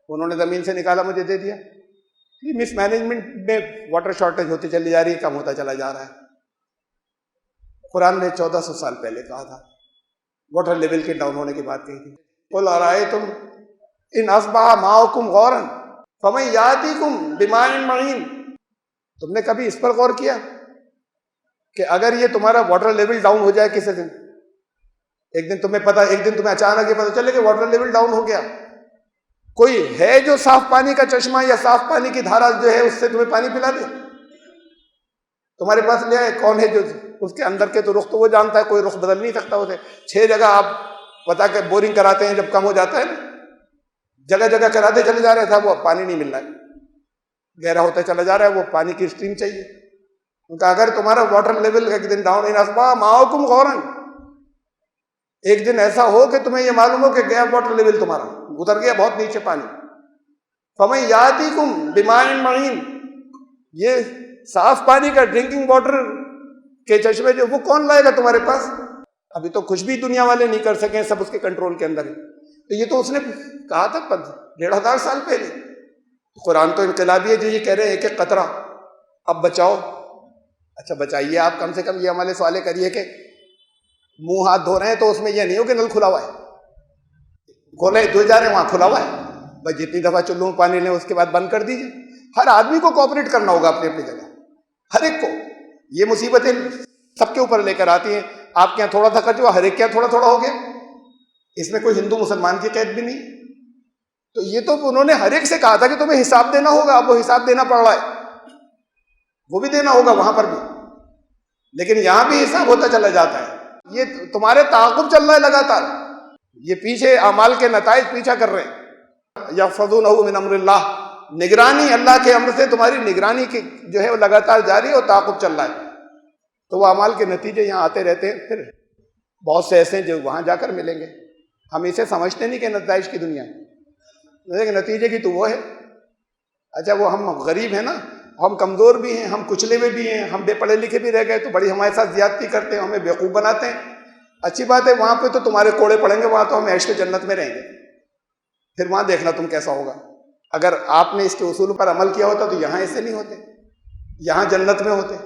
انہوں نے زمین سے نکالا مجھے دے دیا. یہ مس مینجمنٹ میں واٹر شارٹیج ہوتی چلی جا رہی ہے، کم ہوتا چلا جا رہا ہے. قرآن نے 1400 سال پہلے کہا تھا، واٹر لیول کے ڈاؤن ہونے کی بات کہی تھی. قُلْ أَرَأَيْتُمْ إِنْ أَصْبَحَ مَاؤُكُمْ غَوْرًا فَمَن يَأْتِيكُم بِمَاءٍ مَّعِينٍ. تم نے کبھی اس پر غور کیا کہ اگر یہ تمہارا واٹر لیول ڈاؤن ہو جائے کسی دن، ایک دن تمہیں اچانک یہ پتہ چلے کہ واٹر لیول ڈاؤن ہو گیا، کوئی ہے جو صاف پانی کا چشمہ یا صاف پانی کی دھارا جو ہے اس سے تمہیں پانی پلا دے؟ تمہارے پاس لے آئے؟ کون ہے جو اس کے اندر کے تو رخ تو وہ جانتا ہے، کوئی رخ بدل نہیں سکتا اسے. 6 جگہ آپ بتا کے بورنگ کراتے ہیں، جب کم ہو جاتا ہے نا، جگہ جگہ کراتے چلے جا رہے تھا، وہ پانی نہیں مل رہا ہے، گہرا ہوتا چلا جا رہا ہے، وہ پانی کی اسٹریم چاہیے. ان کا اگر تمہارا واٹر لیول ایک دن ڈاؤن، ان اصبح ماؤکم غورن، ایک دن ایسا ہو کہ تمہیں یہ معلوم ہو کہ گیا واٹر لیول تمہارا اتر گیا بہت نیچے پانی، فمن یاتیکم بماء معین، یہ صاف پانی کا ڈرنکنگ واٹر کے چشمے جو وہ کون لائے گا تمہارے پاس؟ ابھی تو کچھ بھی دنیا والے نہیں کر سکیں، سب اس کے کنٹرول کے اندر ہے. تو یہ تو اس نے کہا تھا 1500 سال پہلے. قرآن تو انقلابی ہے جو یہ کہہ رہے ہیں ایک ایک قطرہ اب بچاؤ. اچھا بچائیے آپ، کم سے کم یہ ہمارے سوالے کریے کہ منہ ہاتھ دھو رہے ہیں تو اس میں یہ نہیں ہو کہ نل کھلا ہوا ہے، کھولے دھوئے جا رہے ہیں وہاں کھلا ہوا ہے، بس جتنی دفعہ چلوں پانی لیں اس کے بعد بند کر دیجیے. ہر آدمی کو کوآپریٹ کرنا ہوگا اپنی اپنی جگہ، ہر ایک کو. یہ مصیبتیں سب کے اوپر لے کر آتی ہیں. آپ کے یہاں تھوڑا تھا خرچ ہوا، ہر ایک کے یہاں تھوڑا تھوڑا ہو گیا. اس میں کوئی ہندو مسلمان کی قید بھی نہیں. تو یہ تو انہوں نے ہر ایک سے کہا تھا کہ تمہیں حساب دینا ہوگا. اب وہ حساب دینا پڑ رہا ہے، وہ بھی دینا ہوگا وہاں پر بھی، لیکن یہاں بھی حساب ہوتا چلا جاتا ہے. یہ تمہارے تعاقب چل رہا ہے لگاتار، یہ پیچھے اعمال کے نتائج پیچھا کر رہے ہیں. یحفظونہ من امر اللہ، نگرانی اللہ کے امر سے تمہاری نگرانی کی جو ہے وہ لگاتار جاری ہے اور تعاقب چل رہا ہے. تو وہ اعمال کے نتیجے یہاں آتے رہتے ہیں. پھر بہت سے ایسے ہیں جو وہاں جا کر ملیں گے. ہم اسے سمجھتے نہیں کہ نتائج کی دنیا ہے، لیکن نتیجے کی تو وہ ہے. اچھا وہ ہم غریب ہیں نا، ہم کمزور بھی ہیں، ہم کچلے ہوئے بھی ہیں، ہم بے پڑھے لکھے بھی رہ گئے تو بڑی ہمارے ساتھ زیادتی کرتے ہیں، ہمیں بیوقوف بناتے ہیں. اچھی بات ہے، وہاں پہ تو تمہارے کوڑے پڑیں گے، وہاں تو ہم عیش جنت میں رہیں گے. پھر وہاں دیکھنا تم کیسا ہوگا. اگر آپ نے اس کے اصول پر عمل کیا ہوتا تو یہاں ایسے نہیں ہوتے, یہاں جنت میں ہوتے.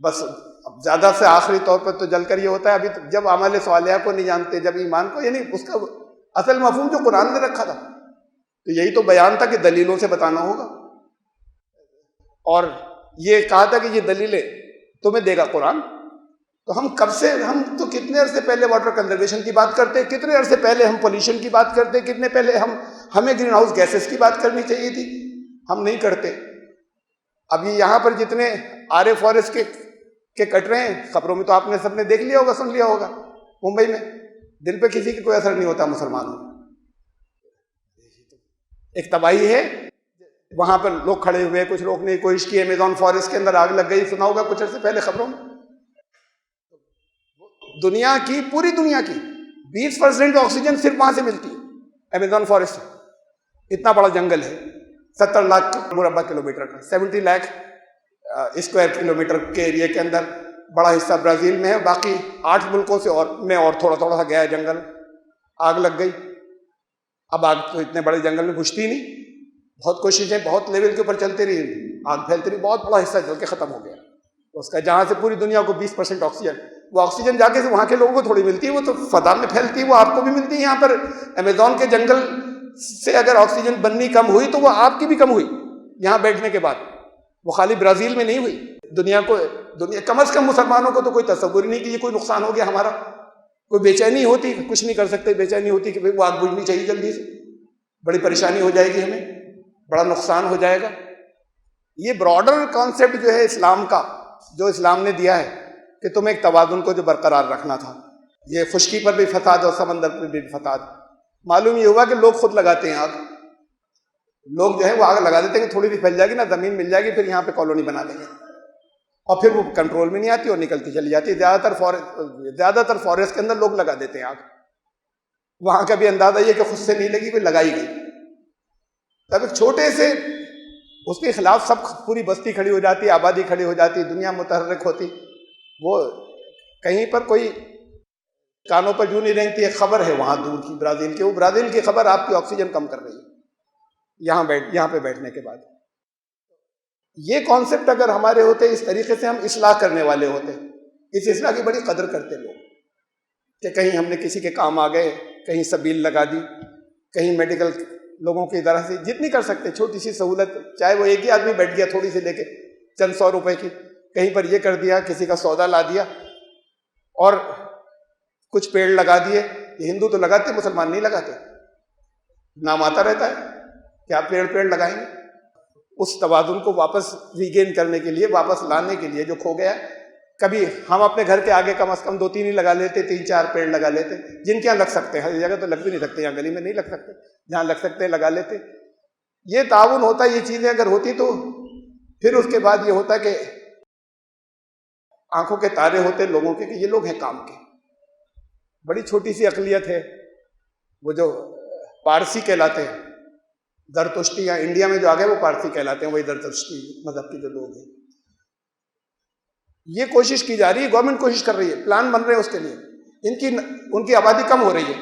بس اب زیادہ سے آخری طور پر تو جل کر یہ ہوتا ہے ابھی جب عمل صالحہ کو نہیں جانتے, جب ایمان کو, یعنی اس کا اصل مفہوم جو قرآن نے رکھا تھا, تو یہی تو بیان تھا کہ دلیلوں سے بتانا ہوگا. اور یہ کہا تھا کہ یہ دلیلیں تمہیں دے گا قرآن. تو ہم کب سے, ہم تو کتنے عرصے پہلے واٹر کنزرویشن کی بات کرتے, کتنے عرصے پہلے ہم پولیوشن کی بات کرتے, کتنے پہلے ہمیں گرین ہاؤس گیسز کی بات کرنی چاہیے تھی, ہم نہیں کرتے. اب یہ یہاں پر جتنے آرے فارسٹ کے کٹ رہے ہیں, خبروں میں تو آپ نے سب نے دیکھ لیا ہوگا, سن لیا ہوگا. ممبئی میں دل پہ کسی کی کوئی اثر نہیں ہوتا مسلمانوں. ایک تباہی ہے, وہاں پر لوگ کھڑے ہوئے, کچھ روکنے کی کوشش کی, ایمیزون فارسٹ کے اندر آگ لگ گئی, سنا ہوگا کچھ عرصے پہلے خبروں میں. دنیا کی, پوری دنیا کی 20% آکسیجن صرف وہاں سے ملتی ہے, ایمیزون فارسٹ. اتنا بڑا جنگل ہے, 70 لاکھ مربع کلومیٹر کا, 70 لاکھ اسکوائر کلومیٹر کے ایریا کے اندر. بڑا حصہ برازیل میں ہے, باقی 8 ملکوں سے اور تھوڑا تھوڑا سا گیا ہے جنگل. آگ لگ گئی. اب آگ تو اتنے بڑے جنگل میں بجھتی نہیں, بہت کوششیں بہت لیول کے اوپر چلتی رہی, آگ پھیلتی رہی, بہت بڑا حصہ جل کے ختم ہو گیا. اس کا جہاں سے پوری دنیا کو 20% آکسیجن, وہ آکسیجن جا کے وہاں کے لوگوں کو تھوڑی ملتی ہے, وہ تو فضا میں پھیلتی ہے, وہ آپ کو بھی ملتی ہے. یہاں پر ایمیزون کے جنگل سے اگر آکسیجن بننی کم ہوئی تو وہ آپ کی بھی کم ہوئی یہاں بیٹھنے کے بعد. وہ خالی برازیل میں نہیں ہوئی, دنیا کم از کم مسلمانوں کو تو کوئی تصور ہی نہیں کہ یہ کوئی نقصان ہو گیا ہمارا. کوئی بے چینی ہوتی, کچھ نہیں کر سکتے, بے چینی ہوتی کہ وہ آگ بجھنی چاہیے جلدی سے, بڑی پریشانی ہو جائے گی, ہمیں بڑا نقصان ہو جائے گا. یہ براڈر کانسیپٹ جو ہے اسلام کا, جو اسلام نے دیا ہے کہ تم ایک توازن کو جو برقرار رکھنا تھا. یہ خشکی پر بھی فساد اور سمندر پر بھی فساد. معلوم یہ ہوا کہ لوگ خود لگاتے ہیں آگ. لوگ جو ہے وہ آگ لگا دیتے ہیں کہ تھوڑی سی پھیل جائے گی نا, زمین مل جائے گی, پھر یہاں پہ کالونی بنا لیں گے, اور پھر وہ کنٹرول میں نہیں آتی اور نکلتی چلی جاتی. زیادہ تر فارسٹ کے اندر لوگ لگا دیتے ہیں آگ. وہاں کا بھی اندازہ یہ کہ خود سے نہیں لگی, پھر لگائی گئی. تب ایک چھوٹے سے اس کے خلاف سب پوری بستی کھڑی ہو جاتی, آبادی کھڑی ہو جاتی, دنیا متحرک ہوتی. وہ کہیں پر کوئی کانوں پر جوں نہیں رینگتی. ایک خبر ہے وہاں دور کی برازیل کی, وہ برازیل کی خبر آپ کی آکسیجن کم کر رہی ہے یہاں پہ بیٹھنے کے بعد. یہ کانسیپٹ اگر ہمارے ہوتے, اس طریقے سے ہم اصلاح کرنے والے ہوتے, اس اصلاح کی بڑی قدر کرتے لوگ, کہ کہیں ہم نے کسی کے کام آ گئے, کہیں سبیل لگا دی, کہیں میڈیکل لوگوں کی طرح سے جتنی کر سکتے چھوٹی سی سہولت, چاہے وہ ایک ہی آدمی بیٹھ گیا تھوڑی سی لے کے چند 100 روپے کی, کہیں پر یہ کر دیا, کسی کا سودا لا دیا, اور کچھ پیڑ لگا دیے. یہ ہندو تو لگاتے, مسلمان نہیں لگاتے. نام آتا رہتا ہے کہ آپ پیڑ لگائیں گے. اس توازن کو واپس ریگین کرنے کے لیے, واپس لانے کے لیے جو کھو گیا. کبھی ہم اپنے گھر کے آگے کم از کم 2-3 ہی لگا لیتے, 3-4 پیڑ لگا لیتے, جن کے یہاں لگ سکتے ہیں. ہر جگہ تو لگ بھی نہیں سکتے, یہاں گلی میں نہیں لگ سکتے, جہاں لگ سکتے ہیں لگا لیتے. یہ تعاون ہوتا, یہ چیزیں اگر ہوتی تو پھر اس کے بعد یہ ہوتا کہ آنکھوں کے تارے ہوتے لوگوں کے کہ یہ لوگ ہیں کام کے. بڑی چھوٹی سی اقلیت ہے وہ جو پارسی کہلاتے ہیں, زرتشتی, یا انڈیا میں جو آ گئے وہ پارسی کہلاتے ہیں, وہی زرتشتی مذہب کے جو لوگ ہیں. یہ کوشش کی جا رہی ہے, گورنمنٹ کوشش کر رہی ہے, پلان بن رہے ہیں اس کے لیے. ان کی آبادی کم ہو رہی ہے,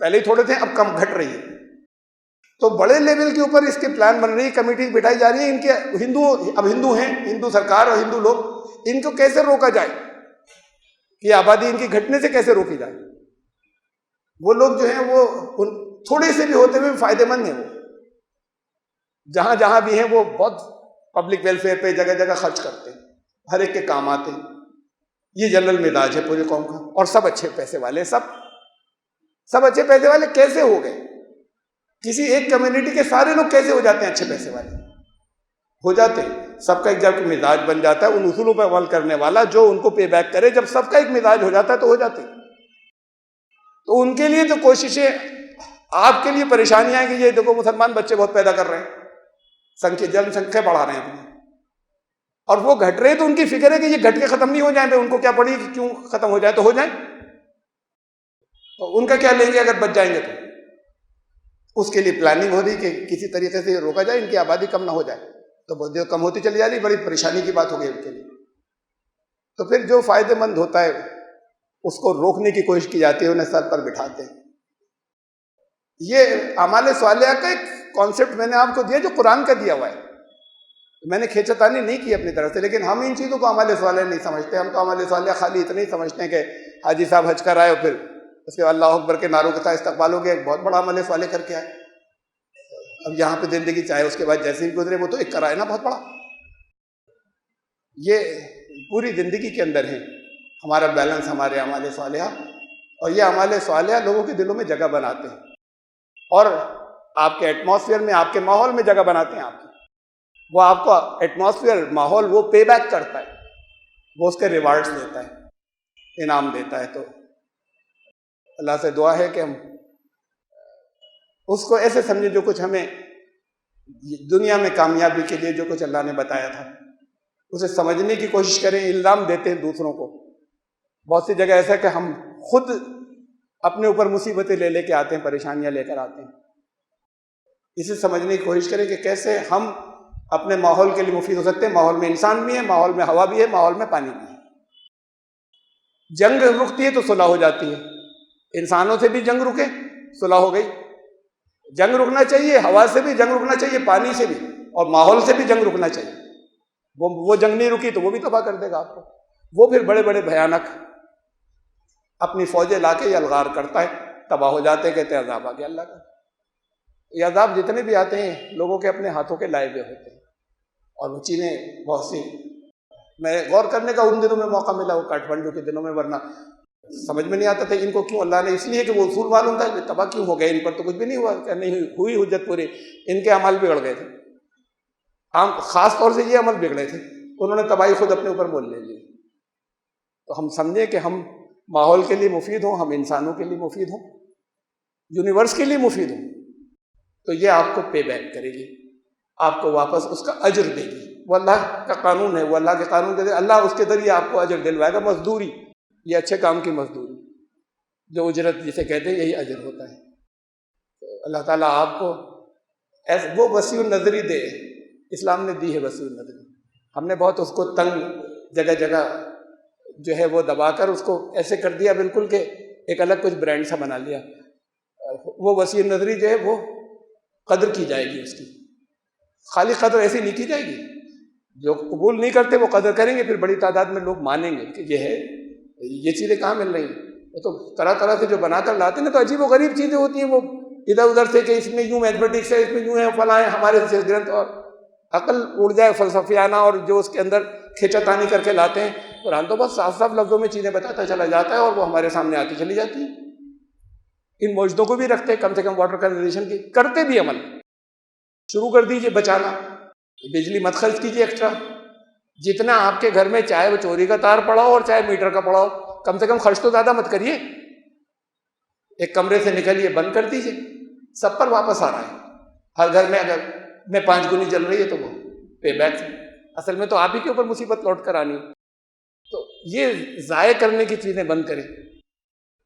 پہلے ہی تھوڑے تھے, اب کم گھٹ رہی ہے. تو بڑے لیول کے اوپر اس کے پلان بن رہی ہے, کمیٹیز بٹھائی جا رہی ہیں. ان کے ہندو ہیں, ہندو سرکار اور ہندو لوگ, ان کو کیسے روکا جائے, کہ آبادی ان کی گھٹنے سے کیسے روکی جائے. وہ لوگ جو ہیں وہ تھوڑے سے بھی ہوتے ہوئے فائدے مند ہیں. وہ جہاں بھی ہیں وہ بہت پبلک ویلفیئر پہ جگہ جگہ خرچ کرتے ہیں, ہر ایک کے کام آتے ہیں. یہ جنرل مزاج ہے پوری قوم کا, اور سب اچھے پیسے والے, سب اچھے پیسے والے. کیسے ہو گئے کسی ایک کمیونٹی کے سارے لوگ کیسے ہو جاتے ہیں اچھے پیسے والے؟ ہو جاتے ہیں. سب کا ایک جب مزاج بن جاتا ہے, ان اصولوں پہ عمل کرنے والا جو ان کو پے بیک کرے, جب سب کا ایک مزاج ہو جاتا ہے تو ہو جاتے ہیں. تو ان کے لیے تو کوششیں, آپ کے لیے پریشانیاں ہیں کہ یہ دیکھو مسلمان بچے بہت پیدا کر رہے ہیں, جن سنکھیا بڑھا رہے ہیں, اور وہ گھٹ رہے, تو ان کی فکر ہے کہ یہ گھٹ کے ختم نہیں ہو جائیں. ان کو کیا پڑی کہ کیوں ختم ہو جائے, تو ہو جائیں. تو ان کا کیا لیں گے اگر بچ جائیں گے تو؟ اس کے لیے پلاننگ ہو رہی کہ کسی طریقے سے روکا جائے, ان کی آبادی کم نہ ہو جائے. تو کم ہوتی چلی جا رہی, بڑی پریشانی کی بات ہو گئی ان کے لیے. تو پھر جو فائدے مند ہوتا ہے اس کو روکنے کی کوشش کی جاتی ہے, انہیں سر پر بٹھاتے ہیں. یہ اعمال صالحہ کا ایک کانسیپٹ میں نے آپ کو دیا جو قرآن کا دیا ہوا ہے، میں نے کھینچتانی نہیں کی اپنی طرف سے، لیکن ہم ان چیزوں کو اعمال صالح نہیں سمجھتے. ہم تو اعمال صالح خالی اتنا ہی سمجھتے ہیں کہ حاجی صاحب حج کر آئے اور پھر اس کے اللہ اکبر کے نعروں کے ساتھ استقبال ہو گیا، ایک بہت بڑا عمل صالح کر کے آئے. اب یہاں پہ زندگی چاہے اس کے بعد جیسے بھی گزرے وہ تو ایک کرائے نا بہت بڑا. یہ پوری زندگی کے اندر ہے ہمارا بیلنس، ہمارے اعمال صالحہ، اور یہ اعمال صالحہ لوگوں کے دلوں میں جگہ بناتے ہیں اور آپ کے ایٹماسفیئر میں، آپ کے ماحول میں جگہ بناتے ہیں. آپ کی وہ آپ کو ایٹماسفیئر، ماحول وہ پے بیک کرتا ہے، وہ اس کے ریوارڈز دیتا ہے، انعام دیتا ہے. تو اللہ سے دعا ہے کہ ہم اس کو ایسے سمجھیں جو کچھ ہمیں دنیا میں کامیابی کے لیے جو کچھ اللہ نے بتایا تھا اسے سمجھنے کی کوشش کریں. الزام دیتے ہیں دوسروں کو، بہت سی جگہ ایسا کہ ہم خود اپنے اوپر مصیبتیں لے کے آتے ہیں، پریشانیاں لے کر آتے ہیں. اسے سمجھنے کی کوشش کریں کہ کیسے ہم اپنے ماحول کے لیے مفید ہو سکتے ہیں. ماحول میں انسان بھی ہے، ماحول میں ہوا بھی ہے، ماحول میں پانی بھی ہے. جنگ رکتی ہے تو صلح ہو جاتی ہے. انسانوں سے بھی جنگ رکے، صلح ہو گئی. جنگ رکنا چاہیے، ہوا سے بھی جنگ رکنا چاہیے، پانی سے بھی، اور ماحول سے بھی جنگ رکنا چاہیے. وہ جنگ نہیں رکی تو وہ بھی تباہ کر دے گا آپ کو. وہ پھر بڑے بڑے بھیانک اپنی فوجیں لا کے الغار کرتا ہے، تباہ ہو جاتے، کہتے ہیں عذاب آ گیا اللہ کا. یہ عذاب جتنے بھی آتے ہیں لوگوں کے اپنے ہاتھوں کے لائے ہوئے ہوتے ہیں. اور وہ چیزیں بہت سی میں غور کرنے کا ان دنوں میں موقع ملا، وہ کاٹھمنڈو کے دنوں میں، ورنہ سمجھ میں نہیں آتا تھا ان کو کیوں اللہ نے، اس لیے کہ وہ اصول معلوم تھا کہ تباہ کیوں ہو گئے، ان پر تو کچھ بھی نہیں ہوا، کہ نہیں ہوئی حجت پوری. ان کے عمل بگڑ گئے تھے، خاص طور سے یہ عمل بگڑے تھے، انہوں نے تباہی خود اپنے اوپر مول لے لی. تو ہم سمجھیں کہ ہم ماحول کے لیے مفید ہوں، ہم انسانوں کے لیے مفید ہوں، یونیورس کے لیے مفید ہوں، تو یہ آپ کو پے بیک کرے گی، آپ کو واپس اس کا اجر دے گی. وہ اللہ کا قانون ہے، وہ اللہ کے قانون کے ذریعے اللہ اس کے ذریعے آپ کو اجر دلوائے گا. مزدوری، یہ اچھے کام کی مزدوری، جو اجرت جسے کہتے ہیں، یہی اجر ہوتا ہے. تو اللہ تعالیٰ آپ کو ایسے وہ وسیع النظری دے. اسلام نے دی ہے وسیع النظری. ہم نے بہت اس کو تنگ جگہ جگہ جو ہے وہ دبا کر اس کو ایسے کر دیا بالکل کہ ایک الگ کچھ برانڈ سا بنا لیا. وہ وسیع النظری جو ہے وہ قدر کی جائے گی اس کی. خالی قدر ایسی نہیں کی جائے گی، جو قبول نہیں کرتے وہ قدر کریں گے، پھر بڑی تعداد میں لوگ مانیں گے کہ یہ ہے. یہ چیزیں کہاں مل رہی ہیں؟ وہ تو طرح طرح سے جو بنا کر لاتے ہیں نا، تو عجیب و غریب چیزیں ہوتی ہیں، وہ ادھر ادھر سے کہ اس میں یوں میتھمیٹکس ہے، اس میں یوں ہے، فلاں ہے، ہمارے سے گرنتھ، اور عقل اڑ جائے فلسفیانہ، اور جو اس کے اندر کھینچتانی کر کے لاتے ہیں. قرآن تو بس صاف صاف لفظوں میں چیزیں بتاتا چلا جاتا ہے اور وہ ہمارے سامنے آتی چلی جاتی ہیں. ان موجودوں کو بھی رکھتے ہیں، کم سے کم واٹر کنزرویشن کی کرتے بھی عمل شروع کر دیجئے. بچانا، بجلی مت خرچ کیجئے ایکسٹرا. جتنا آپ کے گھر میں چاہے وہ چوری کا تار پڑا ہو اور چاہے میٹر کا پڑا ہو، کم سے کم خرچ تو زیادہ مت کریے. ایک کمرے سے نکلیے، بند کر دیجئے، سب پر واپس آ رہا ہے. ہر گھر میں اگر میں 5 گنی چل رہی ہے تو وہ پے بیک، اصل میں تو آپ ہی کے اوپر مصیبت لوٹ کر آنی. تو یہ ضائع کرنے کی چیزیں بند کریں،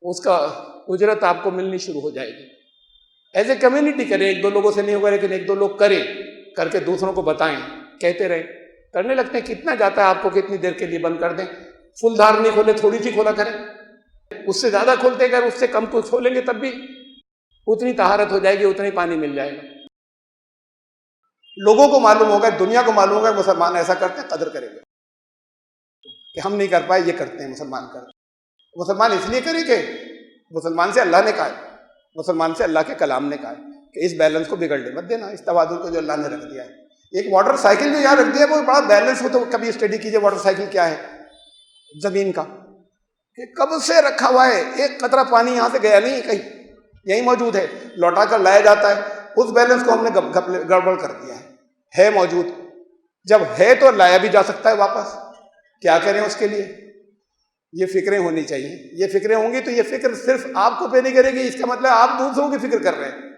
اس کا اجرت آپ کو ملنی شروع ہو جائے گی. ایز اے کمیونٹی کریں، 1-2 لوگوں سے نہیں ہوگا، لیکن 1-2 لوگ کریں، کر کے دوسروں کو بتائیں، کہتے رہیں. کرنے لگتے ہیں، کتنا جاتا ہے آپ کو، کتنی دیر کے لیے بند کر دیں. فل دھار نہیں کھولے، تھوڑی سی کھولا کریں. اس سے زیادہ کھولتے اگر اس سے کم کو کھولیں گے تب بھی اتنی طہارت ہو جائے گی، اتنا ہی پانی مل جائے گا. لوگوں کو معلوم ہوگا، دنیا کو معلوم ہوگا مسلمان ایسا کرتے ہیں، قدر کریں گے. کہ ہم نہیں کر پائے، یہ کرتے ہیں مسلمان کرتے. مسلمان اس لیے کریں کہ مسلمان سے اللہ نے کہا ہے، مسلمان سے اللہ کے کلام نے کہا ہے کہ اس بیلنس کو بگڑنے مت دینا، اس توازن کو جو اللہ نے رکھ دیا ہے. ایک واٹر سائیکل جو یہاں رکھ دیا ہے وہ بڑا بیلنس ہو. تو کبھی اسٹڈی کیجئے واٹر سائیکل کیا ہے زمین کا، کہ کب سے رکھا ہوا ہے، ایک قطرہ پانی یہاں سے گیا نہیں ہے کہیں، یہی موجود ہے، لوٹا کر لایا جاتا ہے. اس بیلنس کو ہم نے گڑبڑ کر دیا ہے موجود. جب ہے تو لایا بھی جا سکتا ہے واپس، کیا کریں اس کے لیے؟ یہ فکریں ہونی چاہیے. یہ فکریں ہوں گی تو یہ فکر صرف آپ کو پہ نہیں کرے گی، اس کا مطلب آپ دوسروں کی فکر کر رہے ہیں.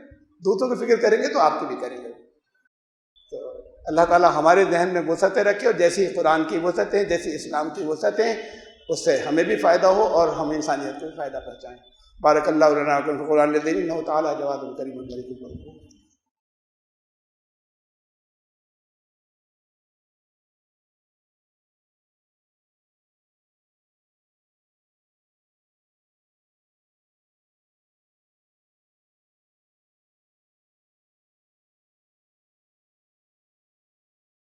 دوسروں کی فکر کریں گے تو آپ کی بھی کریں گے. تو اللہ تعالیٰ ہمارے ذہن میں وسعتیں رکھے، اور جیسی قرآن کی وسعتیں، جیسی اسلام کی وسعتیں، اس سے ہمیں بھی فائدہ ہو اور ہم انسانیت کو بھی فائدہ پہنچائیں. بارک اللہ لنا و لکم فی القرآن العظیم، انہ تعالیٰ جواد کریم مجید.